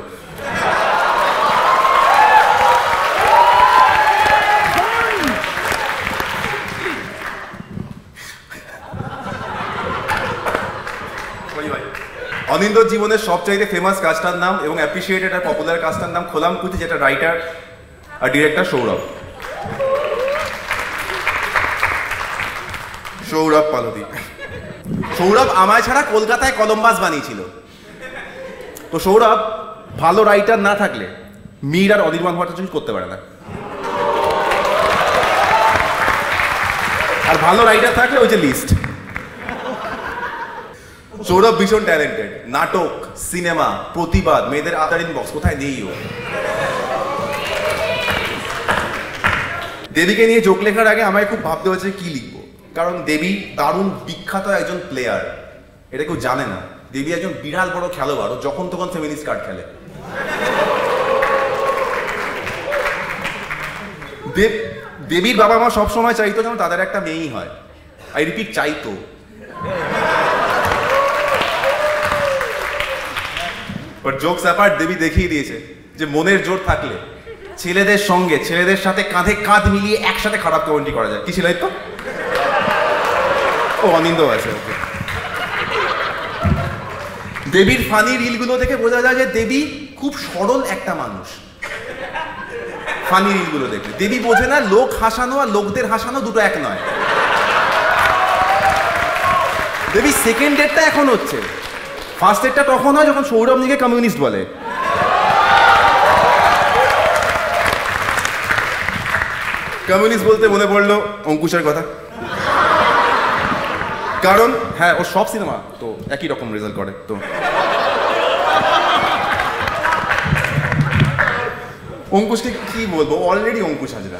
অনিন্দর জীবনের সবচাইতে ফেমাস কাজটার নাম এবং অ্যাপ্রিসিয়েটেড আর পপুলার কাজটার নাম খোলামকুচি, যেটা রাইটার আর ডিরেক্টর সৌরভ পালদি। সৌরভ আমায় ছাড়া কলকাতায় কলম্বাস বানিয়েছিল। তো সৌরভ ভালো রাইটার না থাকলে মীর আর অনির্বাণ ভট্টাচার্য করতে পারে না, আর ভালো রাইটার থাকলে ওই যে লিস্ট। সৌরভ ভীষণ ট্যালেন্টেড, নাটক, সিনেমা, প্রতিবাদ, মেয়েদের আদার ইনবক্স, কোথায় নেই ও। দেবীকে নিয়ে জোক লেখার আগে আমায় খুব ভাবতে হয়েছে কি লিখবো, কারণ দেবী দারুণ বিখ্যাত একজন প্লেয়ার, এটা কেউ জানে না। দেবী একজন বিরাট বড় খেলোয়াড়, ও যখন তখন ফেমিনিস্ট কার্ড খেলে। দেবীর বাবা মা সবসময় চাইতো যেন তাদের একটা মেয়েই হয়। আই রিপিট, চাইতো। বাট জোকস অ্যাপার্ট, দেবী দেখিয়ে দিয়েছে যে মনের জোর থাকলে ছেলেদের সঙ্গে, ছেলেদের সাথে কাঁধে কাঁধ মিলিয়ে একসাথে খারাপ কমেন্ট্রি করা যায়। কি ছিল তো? ও অনিন্দ আছে। ওকে, দেবীর ফানি রিলগুলো থেকে বোঝা যায় যে দেবী খুব সরল একটা মানুষ। ফানি রিলগুলো দেখলে দেবী বোঝে না লোক হাসানো আর লোকদের হাসানো দুটো এক নয়। দেবী সেকেন্ড ডেটটা এখন হচ্ছে, ফার্স্ট ডেটটা তখন হয় যখন সৌরভ নিজেকে কমিউনিস্ট বলে। কমিউনিস্ট বলতে মনে পড়লো অঙ্কুশের কথা, কারণ হ্যাঁ ও সব সিনেমা তো একই রকম রেজাল্ট করে। তো অঙ্কুশকে কি বলবো, অলরেডি অঙ্কুশ হাজরা।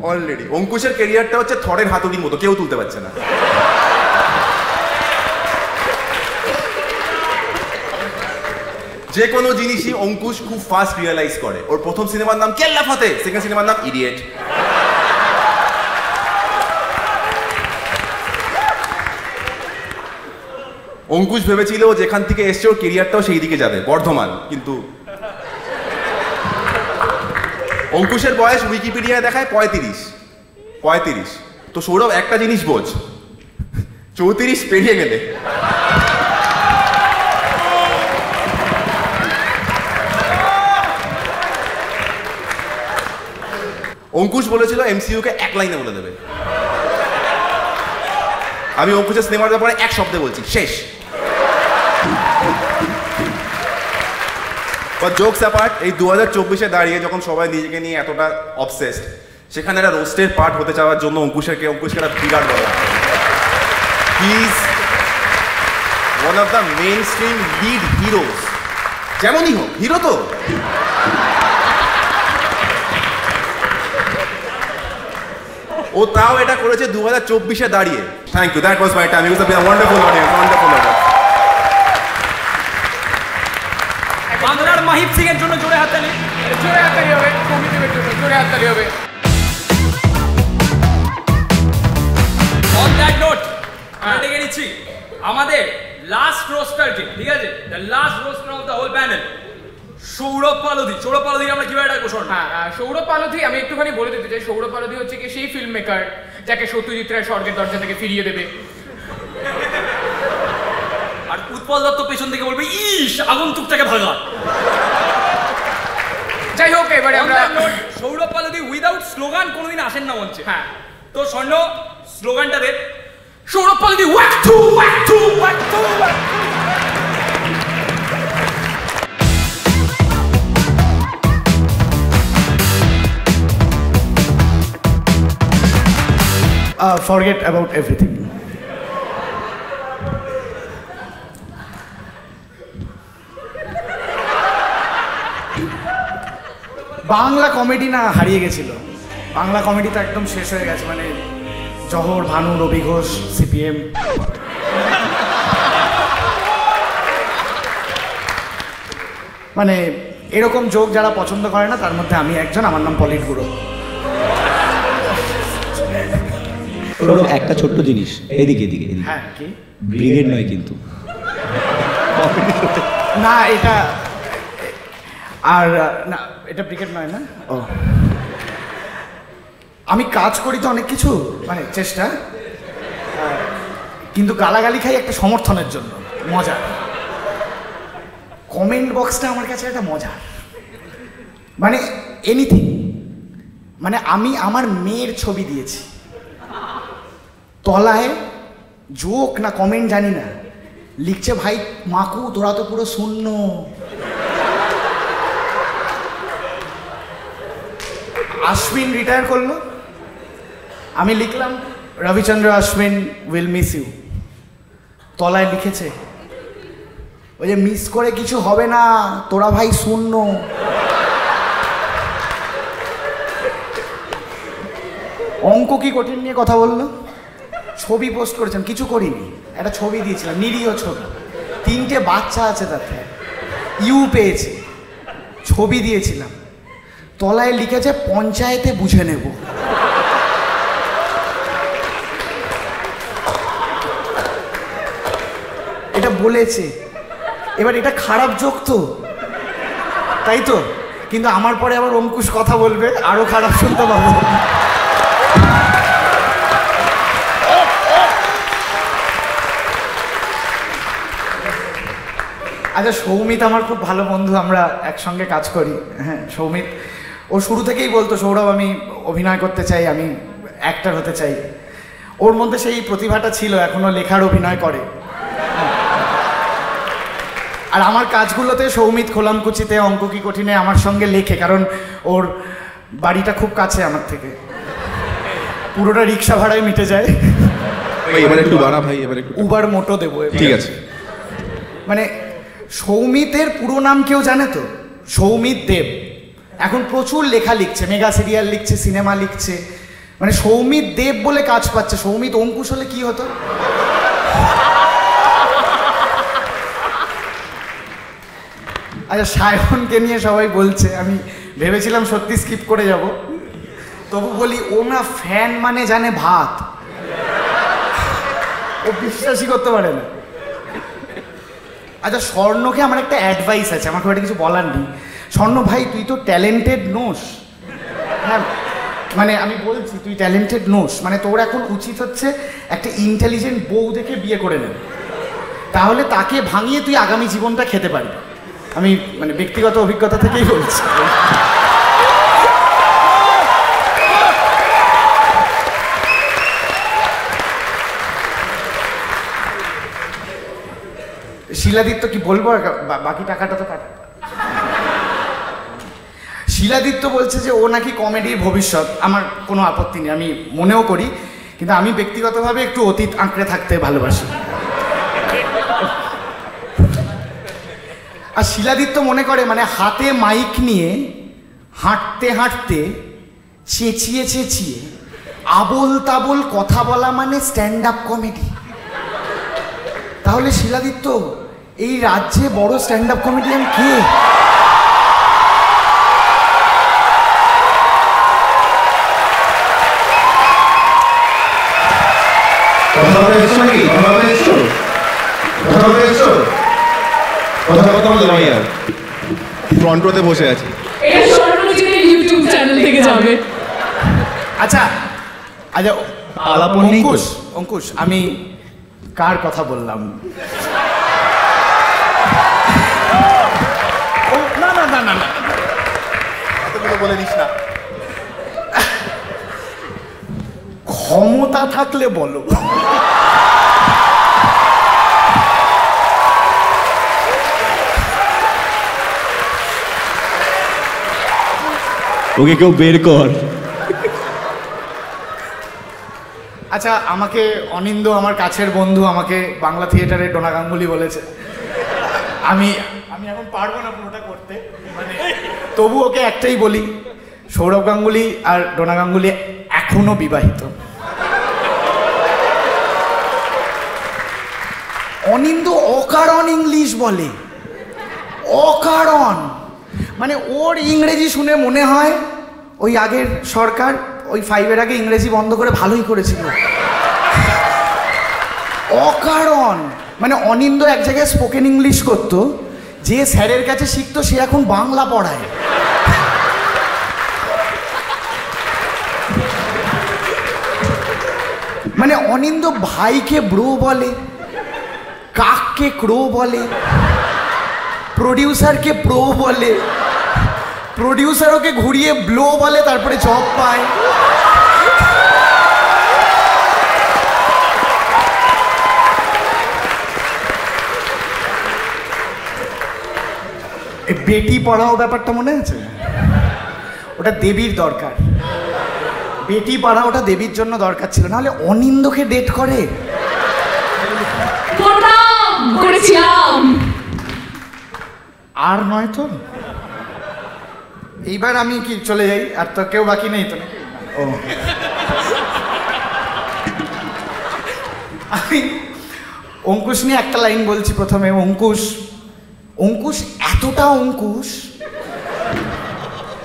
অলরেডি অঙ্কুশের ক্যারিয়ারটা হচ্ছে থরের হাতুড়ির মতো, কেউ তুলতে পারছে না। যে কোনো জিনিসই অঙ্কুশ খুব ফাস্ট রিয়েলাইজ করে। ওর প্রথম সিনেমার নাম কেল্লা ফাতে, সেকেন্ড সিনেমার নাম ইডিয়েট। অঙ্কুশ ভেবেছিল যেখান থেকে এসছে ওর কেরিয়ারটাও সেই দিকে যাবে, বর্ধমান। কিন্তু অঙ্কুশের বয়স উইকিপিডিয়ায় দেখায় 35। তো সৌরভ একটা জিনিস বোঝ, 34 পেরিয়ে গেলে অঙ্কুশ বলেছিল এমসিইউকে এক লাইনে বলে দেবে। আমি অঙ্কুশের সিনেমার ব্যাপারে এক শব্দে বলছি, শেষ। জোকস অ্যাপার্ট, এই 2024-এ দাঁড়িয়ে যখন সবাই নিজেকে নিয়ে এতটা অবসেসড, সেখানে একটা রোস্টের পার্ট হতে চাওয়ার জন্য অঙ্কুশকে একটা বিরাট বলা। He is one of the main stream lead heroes. যেমনই হোক, হিরো তো। ও তাও এটা করেছে 2024-এ দাঁড়িয়ে। Thank you, that was my time. It was a wonderful audience, wonderful audience. বাংলার মাহিব সিং এর জন্য জোরে হাততালি। জোরে হাততালি হবে, কমিটির জন্য জোরে হাততালি হবে। অন দ্যাট নোট আমি ডেকে নিচ্ছি আমাদের লাস্ট রোস্টারকে, ঠিক আছে? The last roaster of the whole panel, Sourav Palodhi. Sourav Palodhi আমরা কিভাবে ডাকবো? হ্যাঁ, সৌরভ পালোধি আমি একটুখানি বলে দিতে চাই, সৌরভ পালোধি হচ্ছে কি সেই ফিল্ম মেকার যাকে সত্যজিৎ রায় স্বর্গের দরজা থেকে ফিরিয়ে দেবে। আর উৎপল দত্ত পেছন থেকে বলবে ইস আগন্তুকটাকে ভাগা। যাই হোক, এবারে আমরা সৌরভ পালোধি উইদাউট স্লোগান কোনোদিন আসেন না মঞ্চে। হ্যাঁ, তো স্বর্ণ স্লোগানটা দে। Sourav Palodhi walk to walk to walk to walk to. Forget about everything. Bangla comedy না হারিয়ে গেছিল, বাংলা কমেডি তো একদম শেষ হয়ে গেছে। মানে জহর, ভানু, রবি ঘোষ, সিপিএম, মানে এরকম জোক যারা পছন্দ করে না তার মধ্যে আমি একজন। আমার নাম পলিট গুরু। একটা ছোট্ট জিনিস, এদিকে এদিকে এদিকে। হ্যাঁ, কি ব্রিগেড নয় কিন্তু, না এটা, আর না এটা ব্রিগেড নয় না। ও, আমি কাজ করি তো অনেক কিছু, মানে চেষ্টা, কিন্তু গালাগালি খাই একটা সমর্থনের জন্য, মজা। কমেন্ট বক্সটা আমার কাছে একটা মজা, মানে এনিথিং। মানে আমি আমার মেয়ের ছবি দিয়েছি, তলায় জোক না কমেন্ট জানি না, লিখছে ভাই মাকু তোরা তো পুরো শূন্য। আশ্বিন রিটায়ার করলো, আমি লিখলাম রবিচন্দ্র আশ্বিন উইল মিস ইউ। তলায় লিখেছে ওই যে মিস করে কিছু হবে না, তোরা ভাই শূন্য। অঙ্ক কি কঠিন নিয়ে কথা বললো, ছবি পোস্ট করেছেন, কিছু করিনি, একটা ছবি দিয়েছিলাম, নিরীহ ছবি, 3টে বাচ্চা আছে তাতে, ইউ পেয়েছে, ছবি দিয়েছিলাম, তলায় লিখেছে পঞ্চায়েতে বুঝে নেব। এটা বলেছে, এবার এটা খারাপ জোক তো, তাই তো? কিন্তু আমার পরে আবার অঙ্কুশ কথা বলবে, আরো খারাপ শুনতে পাবো। আচ্ছা, সৌমিত আমার খুব ভালো বন্ধু, আমরা একসঙ্গে কাজ করি। হ্যাঁ, সৌমিত ও শুরু থেকেই বলতো সৌরভ আমি অভিনয় করতে চাই, আমি অ্যাক্টর হতে চাই। ওর মধ্যে সেই প্রতিভাটা ছিল, এখনো লেখার অভিনয় করে। আর আমার কাজগুলোতে সৌমিত খোলামকুচিতে, অঙ্ক কি কঠিনে আমার সঙ্গে লেখে, কারণ ওর বাড়িটা খুব কাছে আমার থেকে, পুরোটা রিক্সা ভাড়ায় মিটে যায়। এবার একটু বাড়া ভাই, এবার একটু উবার মোটো দেবো। ঠিক আছে। মানে সৌমিতের পুরো নাম কেউ জানে তো? সৌমিত দেব। এখন প্রচুর লেখা লিখছে, মেগা সিরিয়াল লিখছে, সিনেমা লিখছে, মানে সৌমিত দেব বলে কাজ পাচ্ছে। সৌমিত অঙ্কুশ হলে কি হতো? আচ্ছা, সায়নকে নিয়ে সবাই বলছে, আমি ভেবেছিলাম সত্যি স্কিপ করে যাব, তবু বলি ও না ফ্যান মানে জানে ভাত, ও বিশ্বাসই করতে পারে না। আচ্ছা, স্বর্ণকে আমার একটা অ্যাডভাইস আছে, আমাকে ওটা কিছু বলার নেই। স্বর্ণ ভাই, তুই তো ট্যালেন্টেড নোস। হ্যাঁ, মানে আমি বলছি তুই ট্যালেন্টেড নোস, মানে তোর এখন উচিত হচ্ছে একটা ইন্টেলিজেন্ট বউ দেখে বিয়ে করে নেব, তাহলে তাকে ভাঙিয়ে তুই আগামী জীবনটা খেতে পারবি। আমি মানে ব্যক্তিগত অভিজ্ঞতা থেকেই বলছি। শিলাদিত্য কি বলবো, বাকি টাকাটা তো কাট। শিলাদিত্য বলছে যে ও নাকি কমেডির ভবিষ্যৎ। আমার কোনো আপত্তি নেই, আমি মনেও করি, কিন্তু আমি ব্যক্তিগতভাবে একটু অতীত আঁকড়ে থাকতে ভালোবাসি। আর শিলাদিত্য মনে করে মানে হাতে মাইক নিয়ে হাঁটতে হাঁটতে চেঁচিয়ে চেঁচিয়ে আবোল তাবোল কথা বলা মানে স্ট্যান্ড আপ কমেডি। তাহলে শিলাদিত্য এই রাজ্যে বড় স্ট্যান্ড আপ কমেডিয়ান কে? কথা বলতে নয় আর ফ্রন্ট রোতে বসে আছি। এটা স্বর্ণজিতের ইউটিউব চ্যানেল থেকে যাবে। আচ্ছা আচ্ছা আলাপন নেই তো? অঙ্কুশ আমি কার কথা বললাম? না না না না না এতগুলো বলে দিস না। ক্ষমতা থাকলে বলো। ওকে কেউ বের কর। আচ্ছা আমাকে অনিন্দ আমার কাছের বন্ধু আমাকে বাংলা থিয়েটারে ডোনা গাঙ্গুলি বলেছে। আমি এখন পারবো না পুরোটা করতে, মানে তবু ওকে একটাই বলি, সৌরভ গাঙ্গুলি আর ডোনা গাঙ্গুলি এখনো বিবাহিত। অনিন্দ অকারণ ইংলিশ বলে, অকারণ। মানে ওর ইংরেজি শুনে মনে হয় ওই আগের সরকার ওই 5-এর আগে ইংরেজি বন্ধ করে ভালোই করেছিল। অকারণ। মানে অনিন্দ এক জায়গায় স্পোকেন ইংলিশ করতো, যে স্যারের কাছে শিখতো সে এখন বাংলা পড়ায়। মানে অনিন্দ ভাইকে ব্রো বলে, কাককে ক্রো বলে, প্রডিউসারকে প্রো বলে, প্রডিউসার ওকে ঘুরিয়ে ব্লো বলে, তারপরে জব পায়। বেটি পড়াও ব্যাপারটা মনে আছে? ওটা দেবীর দরকার, বেটি পড়া ওটা দেবীর জন্য দরকার ছিল, নাহলে অনিন্দকে ডেট করে। করেছিলাম আর নয় তো। এইবার আমি কি চলে যাই? আর তো কেউ বাকি নেই তো? ও আমি অঙ্কুশ নিয়ে একটা লাইন বলছি প্রথমে। অঙ্কুশ এতটা অঙ্কুশ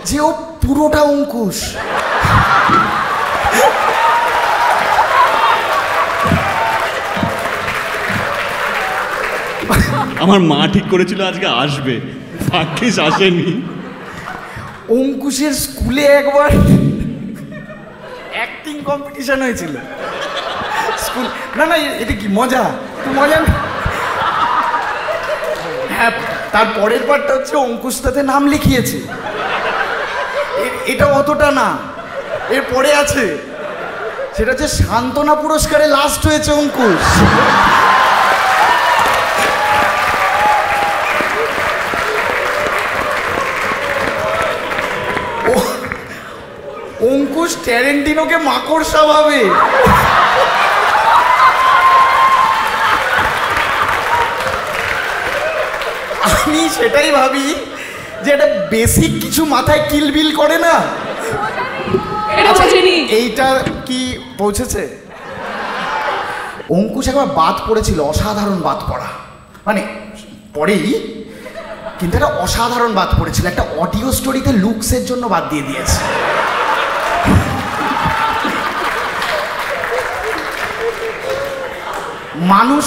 যে ও পুরোটা অঙ্কুশ। আমার মা ঠিক করেছিল আজকে আসবে, ভাগ্যিস আসেনি। অঙ্কুশের স্কুলে একবার অ্যাক্টিং কম্পিটিশন হয়েছিল। স্কুল না না, এটা কি মজা? মজা না। হ্যাঁ, তার পরের পার্টটা হচ্ছে অঙ্কুশ তাতে নাম লিখিয়েছে। এটা অতটা না, এর পরে আছে, সেটা হচ্ছে সান্ত্বনা পুরস্কারে লাস্ট হয়েছে অঙ্কুশ। অঙ্কুশ ট্যারেন্টিনোকে মাকড়সা ভাবে। আমি সেটাই ভাবি যে একটা বেসিক কিছু মাথায় কিলবিল করে না। এইটা কি পৌঁছেছে? অঙ্কুশ একবার বাদ পড়েছিল, অসাধারণ বাদ পড়া, মানে পরেই, কিন্তু একটা অসাধারণ বাদ পড়েছিল। একটা অডিও স্টোরিতে লুকসের জন্য বাদ দিয়ে দিয়েছে। মানুষ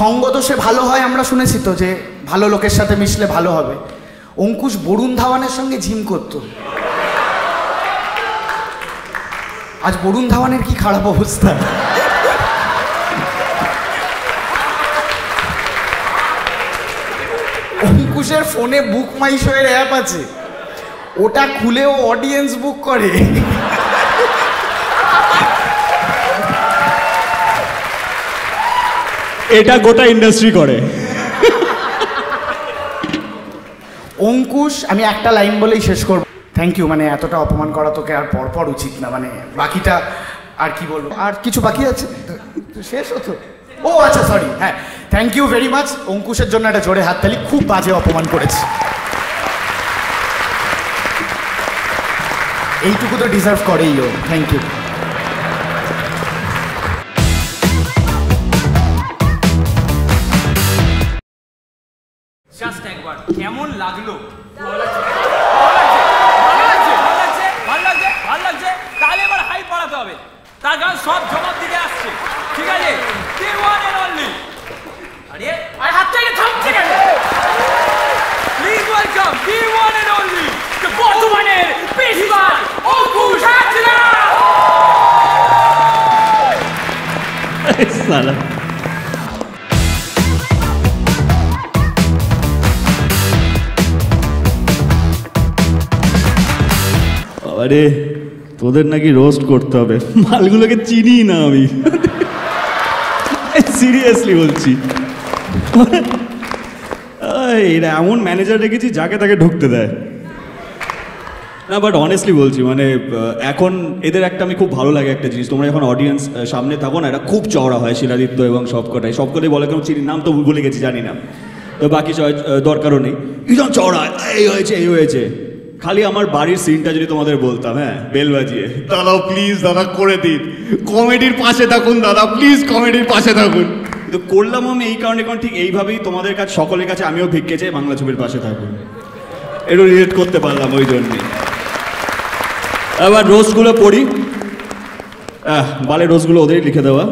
সঙ্গদোষে ভালো হয়, আমরা শুনেছি তো যে ভালো লোকের সাথে মিশলে ভালো হবে। অঙ্কুশ বরুণ ধাওয়ানের সঙ্গে জিম করত। আজ বরুণ ধাওয়ানের কি খারাপ অবস্থা। অঙ্কুশের ফোনে বুক মাই শো এর অ্যাপ আছে, ওটা খুলে ও অডিয়েন্স বুক করে। এটা গোটা ইন্ডাস্ট্রি করে। অঙ্কুশ, আমি একটা লাইন বলেই শেষ করব। Thank you. মানে এতটা অপমান করা তোকে আর পরপর উচিত না, মানে বাকিটা আর কি বলবো, আর কিছু বাকি আছে? শেষ হতো। ও আচ্ছা, সরি। হ্যাঁ, থ্যাংক ইউ ভেরি মাচ। অঙ্কুশের জন্য একটা জোরে হাততালি। খুব বাজে অপমান করেছে, এইটুকু তো ডিজার্ভ করেই ও। Thank you. কেমন লাগলো? ভালো লাগছে, তাহলে এবার হাই পাড়াতে হবে, তার কারণ সব জবাব দিতে আসছে, ঠিক আছে? The one and only, আরে হাতটা এখানে থামছে কেন? Please welcome the one and only, বর্তমানের পেশিবার অঙ্কুশ হাজরা। সালা আরে তোদের নাকি রোস্ট করতে হবে, মালগুলোকে চিনি না আমি, সিরিয়াসলি বলছি। এরা এমন ম্যানেজার রেখেছি যাকে তাকে ঢুকতে দেয় না, বাট অনেস্টলি বলছি মানে এখন এদের একটা আমি খুব ভালো লাগে একটা জিনিস, তোমরা যখন অডিয়েন্স সামনে থাকো না, এটা খুব চওড়া হয় শিলাদিত্য এবং সবকটাই বলে কেন চিনি, নাম তো ভুলে গেছি জানি না, তো বাকি দরকারও নেই, ভীষণ চওড়া, এই হয়েছে। খালি আমার বাড়ির সিনটা যদি তোমাদের বলতাম, হ্যাঁ বেল বাজিয়ে, দাদা প্লিজ দাদা করে দিন, কমেডির পাশে থাকুন দাদা, প্লিজ কমেডির পাশে থাকুন, কিন্তু করলাম আমি এই কারণে, কারণ ঠিক এইভাবেই তোমাদের কাছে সকলের কাছে আমিও ভিক্ষে চাই, বাংলা ছবির পাশে থাকুন, একটু রিলেট করতে পারলাম ওই জন্যে। এবার রোস্টগুলো পড়ি, বালের রোস্টগুলো ওদেরই লিখে দেওয়া।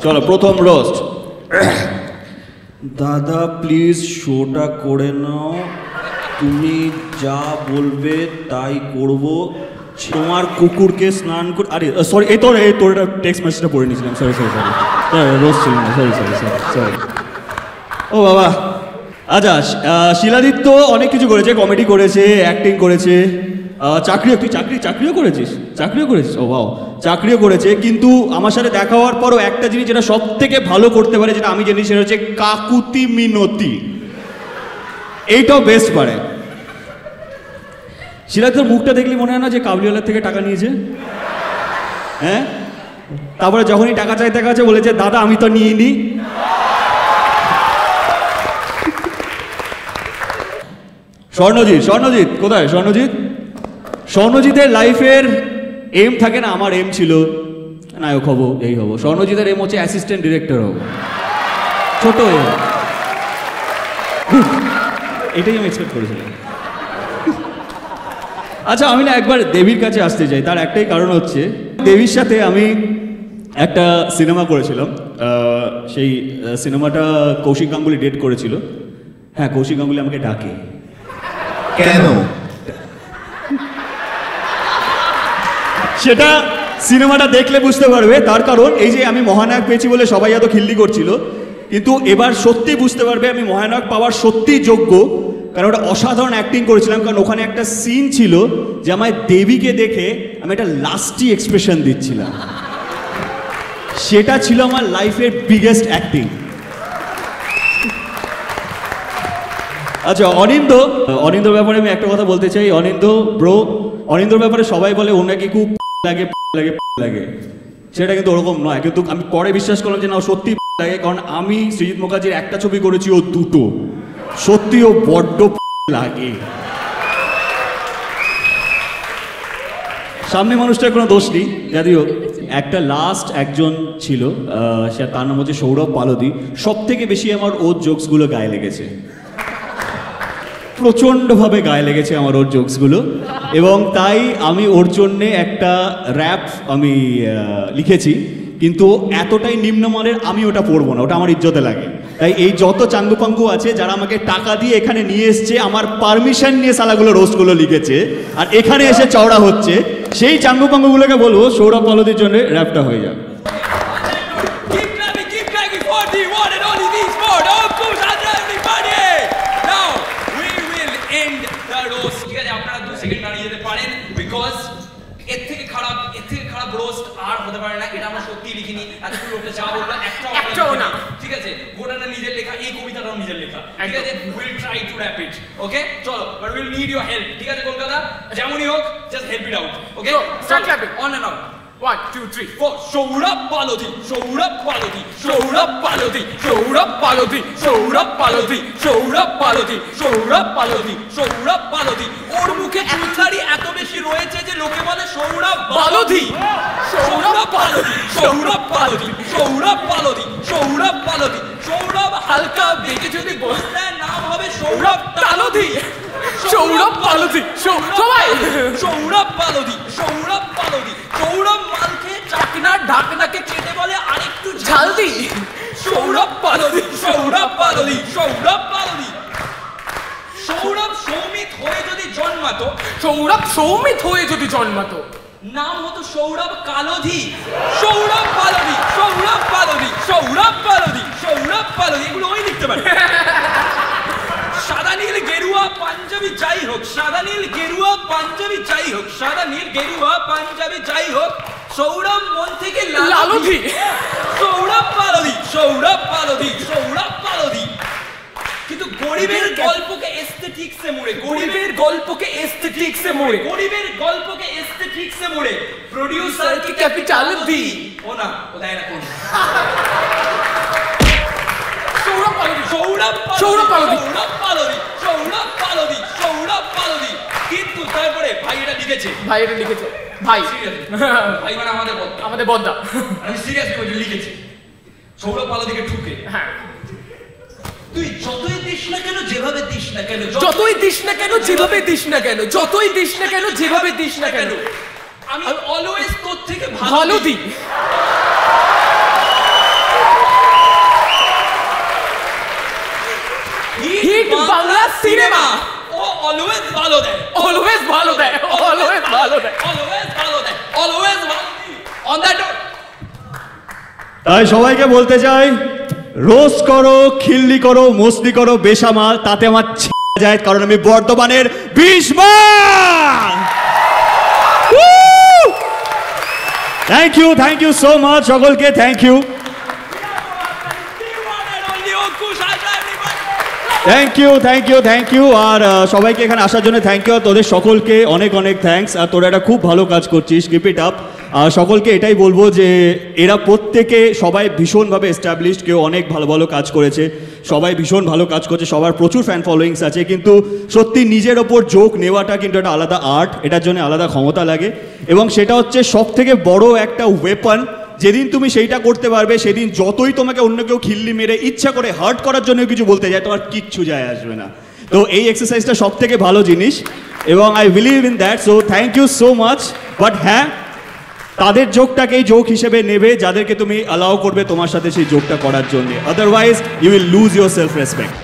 চলো প্রথম রোস্ট। দাদা প্লিজ শোটা করে নাও, তুমি যা বলবে তাই করব, তোমার কুকুরকে স্নান করে, আরে সরি এই তোর এটা টেক্সট মেসেজটা পড়ে নিয়েছিলাম, সরি রোস্ট ছিল না, সরি। ও বাবা, আচ্ছা শিলাদিত্য অনেক কিছু করেছে, কমেডি করেছে, অ্যাক্টিং করেছে, চাকরিও করেছিস, ও বাও, চাকরিও করেছে, কিন্তু আমার সাথে দেখা হওয়ার পরও একটা জিনিস যেটা সব থেকে ভালো করতে পারে, যেটা আমি জানি, সেটা হচ্ছে কাকুতি মিনতি, এইটাও বেস্ট পারে। শিলাদিত্যর মুখটা দেখলি মনে হয় না যে কাবুলিওয়ালার থেকে টাকা নিয়েছে, হ্যাঁ? তারপরে যখনই টাকা চাইতে গেছে বলেছে দাদা আমি তো নিইনি। স্বর্ণজিৎ কোথায়? স্বর্ণজিতের লাইফের এম থাকে না, আমার এম ছিল নায়ক হব, এই হব। স্বর্ণজিতের এম হচ্ছে অ্যাসিস্ট্যান্ট ডিরেক্টর হব, ছোট এম, এটাই আমি এক্সপেক্ট করেছিলাম। আচ্ছা আমি না একবার দেবীর কাছে আসতে চাই, তার একটাই কারণ হচ্ছে দেবীর সাথে আমি একটা সিনেমা করেছিলাম, সেই সিনেমাটা কৌশিক গাঙ্গুলি ডেট করেছিল। হ্যাঁ, কৌশিক গাঙ্গুলি আমাকে ডাকে। কেন? সেটা সিনেমাটা দেখলে বুঝতে পারবে। তার কারণ এই যে আমি মহানায়ক পেয়েছি বলে সবাই এত খিল্লি করছিল, কিন্তু এবার সত্যি বুঝতে পারবে আমি মহানায়ক পাওয়ার সত্যি যোগ্য, কারণ ওটা অসাধারণ অ্যাক্টিং করেছিলাম। কারণ ওখানে একটা সিন ছিল যে আমায় দেবীকে দেখে আমি একটা লাস্টি এক্সপ্রেশন দিচ্ছিলাম, সেটা ছিল আমার লাইফের বিগেস্ট অ্যাক্টিং। আচ্ছা অনিন্দর ব্যাপারে আমি একটা কথা বলতে চাই। অনিন্দর ব্যাপারে সবাই বলে ও নাকি খুব লাগে, সেটা কিন্তু ওরকম নয়। কিন্তু আমি পরে বিশ্বাস করলাম যে না, সত্যি লাগে, কারণ আমি সৃজিত মুখার্জির একটা ছবি করেছি, ও দুটো, সত্যি ও বড্ড লাগে। সামনে মানুষটার কোনো দোষ নেই, যদিও একটা লাস্ট একজন ছিল, সে তার নাম হচ্ছে সৌরভ পালদি। সব থেকে বেশি আমার ওর জোকসগুলো গায়ে লেগেছে, প্রচণ্ডভাবে গায়ে লেগেছে আমার ওর জোকসগুলো, এবং তাই আমি ওর জন্যে একটা র্যাপ আমি লিখেছি, কিন্তু এতটাই নিম্নমানের আমি ওটা পড়বো না, ওটা আমার ইজ্জতে লাগে। তাই এই যত চাঙ্গুপাঙ্গু আছে যারা আমাকে টাকা দিয়ে এখানে নিয়ে এসছে, আমার পারমিশন নিয়ে সালাগুলো রোস্টগুলো লিখেছে, আর এখানে এসে চওড়া হচ্ছে, সেই চাঙ্গুপাঙ্গুগুলোকে বলবো সৌরভ পালদির জন্য র্যাপটা হয়ে যাবে। এর থেকে খারাপ রোস্ট আর হতে পারে না, এটা আমরা সত্যি লিখিনি। এতগুলো লোকটা যা বললো একটাও না, ঠিক আছে? গোটাটা নিজের লেখা, এই কবিতাটাও নিজের লেখা, ঠিক আছে? Will try to rap it, okay? চলো, but will need your help, ঠিক আছে? কলকাতা যেমনই হোক, just help it out, okay? Start clapping, on and on. 1 2 3 4 Sourav Paldi, Sourav Paldi, Sourav Paldi, Sourav Paldi, Sourav Paldi, Sourav Paldi, Sourav Paldi, Sourav Paldi. ওর মুখে চুলদাড়ি এত বেশি রয়েছে যে লোকে বলে সৌরভ পালদি, সৌরভ পালদি, সৌরভ পালোধি, সৌরভ পালোধি, সৌরভ পালোধি, সৌরভ হালকা বেগে যদি বসতে নাম হবে সৌরভ তালোধি, সৌরভ পালোধি, সবাই সৌরভ পালোধি, সৌরভ পালোধি, সৌরভ মালকে চাকনার ঢাকনাকে চেটে বলে আরেকটু ঝাল দি, সৌরভ পালোধি, সৌরভ পালোধি, সৌরভ পালোধি। সৌরভ সৌমিত হয়ে যদি জন্মাতো, সৌরভ সৌমিত হয়ে যদি জন্মাতো নাম হতো সৌরভ কালোধি, সৌরভ পালোধি, সৌরভ পালোধি, সৌরভ পালোধি, সৌরভ পালোধি, এগুলো ওই লিখতে পারে। সাদা নীল গেরুয়া পাঞ্জাবি যাই হোক, সাদা নীল গেরুয়া পাঞ্জাবি যাই হোক, সাদা নীল গেরুয়া পাঞ্জাবি যাই হোক, সৌরভ মন থেকে লালোধি, সৌরভ পালোধি, সৌরভ পালোধি, সৌরভ পালোধি। কিন্তু গরিবের গল্পকে এস্থেটিক্সে মোড়ে, গরিবের গল্পকে এস্থেটিক্সে মোড়ে, গরিবের গল্পকে এস্থেটিক্সে মোড়ে প্রোডিউসারকে ক্যাপিটাল দি। ও না, ও দেয় না কোন। সৌরভ পালোধি, সৌরভ সৌরভ পালোধি, সৌরভ পালোধি, সৌরভ পালোধি, সৌরভ পালোধি। কিন্তু তারপরে ভাই এটা লিখেছে, ভাই এটা লিখেছে, ভাই ভাই মানে আমাদের বদ্দা, আমাদের বদ্দা। আমি সিরিয়াসলি বলছি, লিখেছে সৌরভ পালোধিকে ঠুকে। হ্যাঁ, তুই যতই দিস না কেন, যেভাবে দিস না কেন, যতই দিস না কেন, যেভাবে দিস না কেন, যতই দিস না কেন, যেভাবে দিস না কেন, আমি অলওয়েজ তোর থেকে ভালো দিই। হিট বাংলা সিনেমা, ও অলওয়েজ ভালো দেয়, অলওয়েজ ভালো দেয়, অলওয়েজ ভালো দেয়, অলওয়েজ ভালো দেয়, অলওয়েজ ভালো। অন দ্যাট নোট তাই সবাইকে বলতে চাই, রোস্ট করো, খিল্লি করো, মস্তি করো, বেসামাল, তাতে আমার যায়, কারণ আমি বর্ধমানের 20 মান। থ্যাংক ইউ সো মাচ সকলকে, থ্যাংক ইউ, থ্যাংক ইউ। আর সবাইকে এখানে আসার জন্য থ্যাংক ইউ, আর তোদের সকলকে অনেক অনেক থ্যাঙ্কস। আর তোরা একটা খুব ভালো কাজ করছিস, কিপ ইট আপ। আর সকলকে এটাই বলবো যে এরা প্রত্যেকে সবাই ভীষণভাবে এস্টাবলিশড, কেউ অনেক ভালো ভালো কাজ করেছে, সবাই ভীষণ ভালো কাজ করছে, সবার প্রচুর ফ্যান ফলোয়িংস আছে, কিন্তু সত্যি নিজের ওপর জোক নেওয়াটা কিন্তু একটা আলাদা আর্ট, এটার জন্য আলাদা ক্ষমতা লাগে, এবং সেটা হচ্ছে সব থেকে বড় একটা ওয়েপন। যেদিন তুমি সেইটা করতে পারবে, সেদিন যতই তোমাকে অন্য কেউ খিল্লি মেরে ইচ্ছা করে হার্ট করার জন্য কিছু বলতে যায়, তোমার কিচ্ছু যায় আসবে না। তো এই এক্সারসাইজটা সব থেকে ভালো জিনিস, এবং I believe in that. So thank you so much. But হ্যাঁ, তাদের জোকটাকেই জোক হিসেবে নেবে যাদেরকে তুমি অ্যালাউ করবে তোমার সাথে সেই জোকটা করার জন্য, otherwise you will lose your self respect.